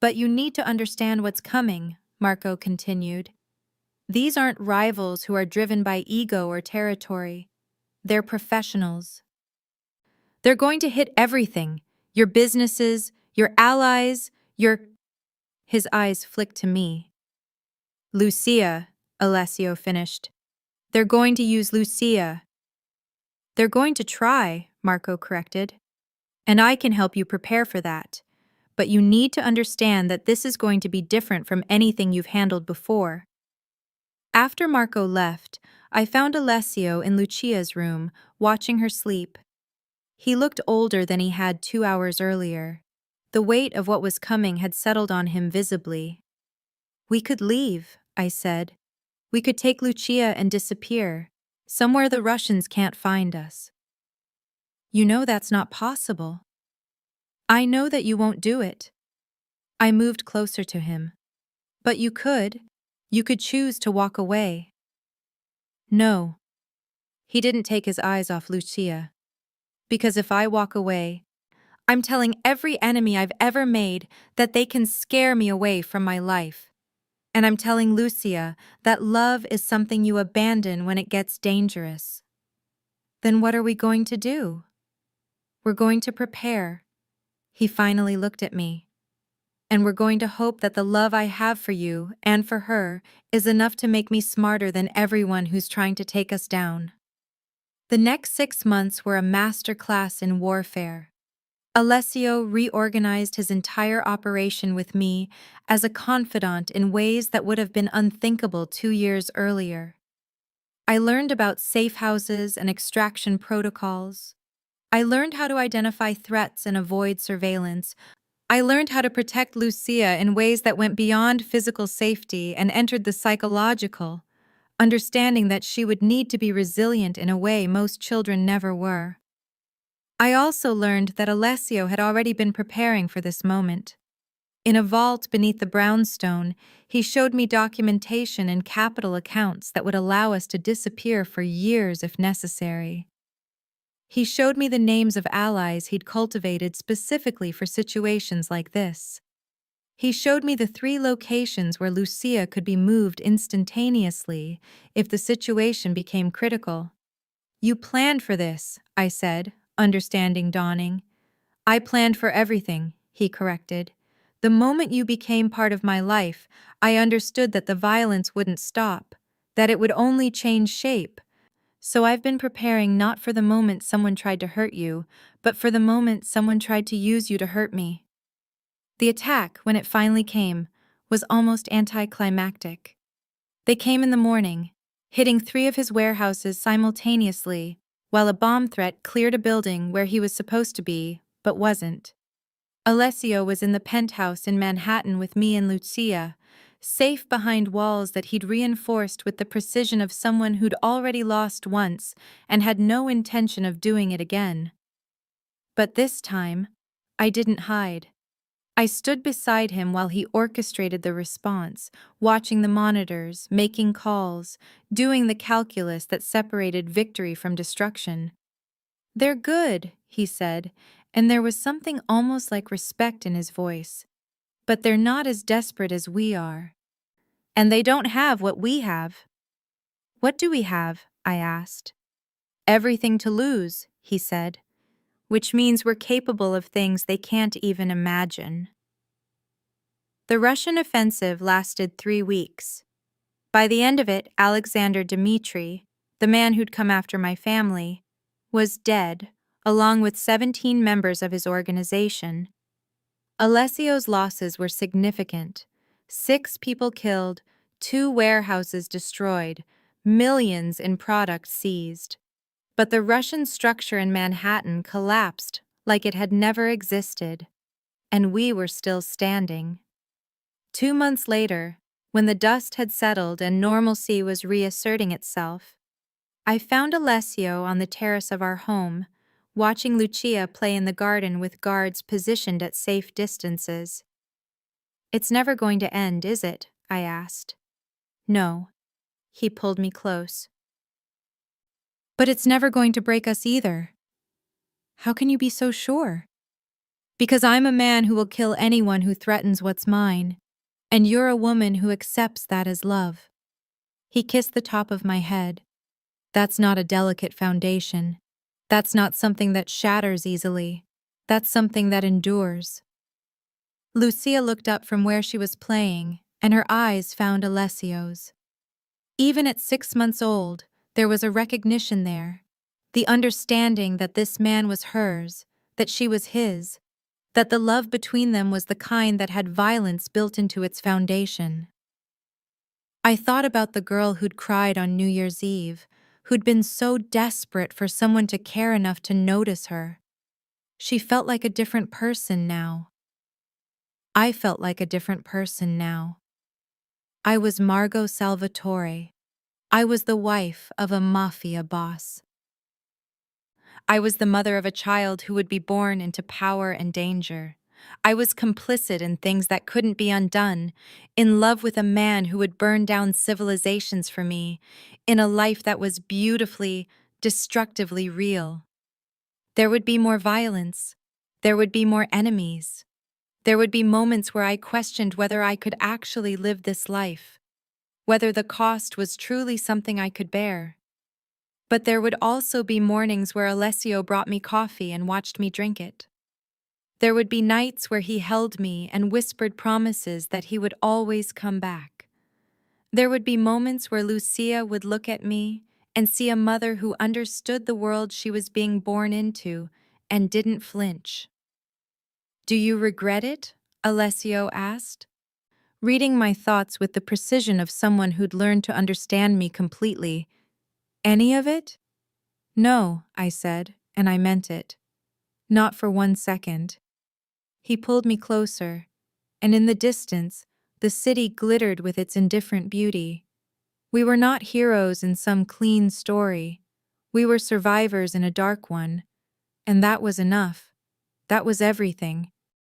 "But you need to understand what's coming," Marco continued. "These aren't rivals who are driven by ego or territory. They're professionals. They're going to hit everything, your businesses, your allies, your—" His eyes flicked to me. "Lucia," Alessio finished. "They're going to use Lucia." "They're going to try," Marco corrected. "And I can help you prepare for that. But you need to understand that this is going to be different from anything you've handled before." After Marco left, I found Alessio in Lucia's room, watching her sleep. He looked older than he had 2 hours earlier. The weight of what was coming had settled on him visibly. "We could leave," I said. "We could take Lucia and disappear, somewhere the Russians can't find us." "You know that's not possible." "I know that you won't do it." I moved closer to him. "But you could. You could choose to walk away." "No." He didn't take his eyes off Lucia. "Because if I walk away, I'm telling every enemy I've ever made that they can scare me away from my life. And I'm telling Lucia that love is something you abandon when it gets dangerous." Then what are we going to do? We're going to prepare. He finally looked at me. And we're going to hope that the love I have for you and for her is enough to make me smarter than everyone who's trying to take us down. The next 6 months were a master class in warfare. Alessio reorganized his entire operation with me as a confidant in ways that would have been unthinkable 2 years earlier. I learned about safe houses and extraction protocols. I learned how to identify threats and avoid surveillance. I learned how to protect Lucia in ways that went beyond physical safety and entered the psychological, understanding that she would need to be resilient in a way most children never were. I also learned that Alessio had already been preparing for this moment. In a vault beneath the brownstone, he showed me documentation and capital accounts that would allow us to disappear for years if necessary. He showed me the names of allies he'd cultivated specifically for situations like this. He showed me the 3 locations where Lucia could be moved instantaneously if the situation became critical. "You planned for this," I said, understanding dawning. "I planned for everything," he corrected. "The moment you became part of my life, I understood that the violence wouldn't stop, that it would only change shape. So I've been preparing not for the moment someone tried to hurt you, but for the moment someone tried to use you to hurt me." The attack, when it finally came, was almost anticlimactic. They came in the morning, hitting 3 of his warehouses simultaneously, while a bomb threat cleared a building where he was supposed to be, but wasn't. Alessio was in the penthouse in Manhattan with me and Lucia, safe behind walls that he'd reinforced with the precision of someone who'd already lost once and had no intention of doing it again. But this time, I didn't hide. I stood beside him while he orchestrated the response, watching the monitors, making calls, doing the calculus that separated victory from destruction. "They're good," he said, and there was something almost like respect in his voice. "But they're not as desperate as we are. And they don't have what we have." "What do we have?" I asked. "Everything to lose," he said, "which means we're capable of things they can't even imagine." The Russian offensive lasted 3 weeks. By the end of it, Alexander Dmitri, the man who'd come after my family, was dead, along with 17 members of his organization. Alessio's losses were significant. 6 people killed, 2 warehouses destroyed, millions in product seized. But the Russian structure in Manhattan collapsed like it had never existed. And we were still standing. 2 months later, when the dust had settled and normalcy was reasserting itself, I found Alessio on the terrace of our home, watching Lucia play in the garden with guards positioned at safe distances. "It's never going to end, is it?" I asked. "No." He pulled me close. "But it's never going to break us either." "How can you be so sure?" "Because I'm a man who will kill anyone who threatens what's mine. And you're a woman who accepts that as love." He kissed the top of my head. "That's not a delicate foundation. That's not something that shatters easily. That's something that endures." Lucia looked up from where she was playing, and her eyes found Alessio's. Even at 6 months old, there was a recognition there. The understanding that this man was hers, that she was his, that the love between them was the kind that had violence built into its foundation. I thought about the girl who'd cried on New Year's Eve, who'd been so desperate for someone to care enough to notice her. She felt like a different person now. I felt like a different person now. I was Margot Salvatore. I was the wife of a mafia boss. I was the mother of a child who would be born into power and danger. I was complicit in things that couldn't be undone, in love with a man who would burn down civilizations for me, in a life that was beautifully, destructively real. There would be more violence. There would be more enemies. There would be moments where I questioned whether I could actually live this life, whether the cost was truly something I could bear. But there would also be mornings where Alessio brought me coffee and watched me drink it. There would be nights where he held me and whispered promises that he would always come back. There would be moments where Lucia would look at me and see a mother who understood the world she was being born into and didn't flinch. "Do you regret it?" Alessio asked, reading my thoughts with the precision of someone who'd learned to understand me completely. "Any of it?" "No," I said, and I meant it. Not for 1 second. He pulled me closer, and in the distance, the city glittered with its indifferent beauty. We were not heroes in some clean story. We were survivors in a dark one, and that was enough. That was everything.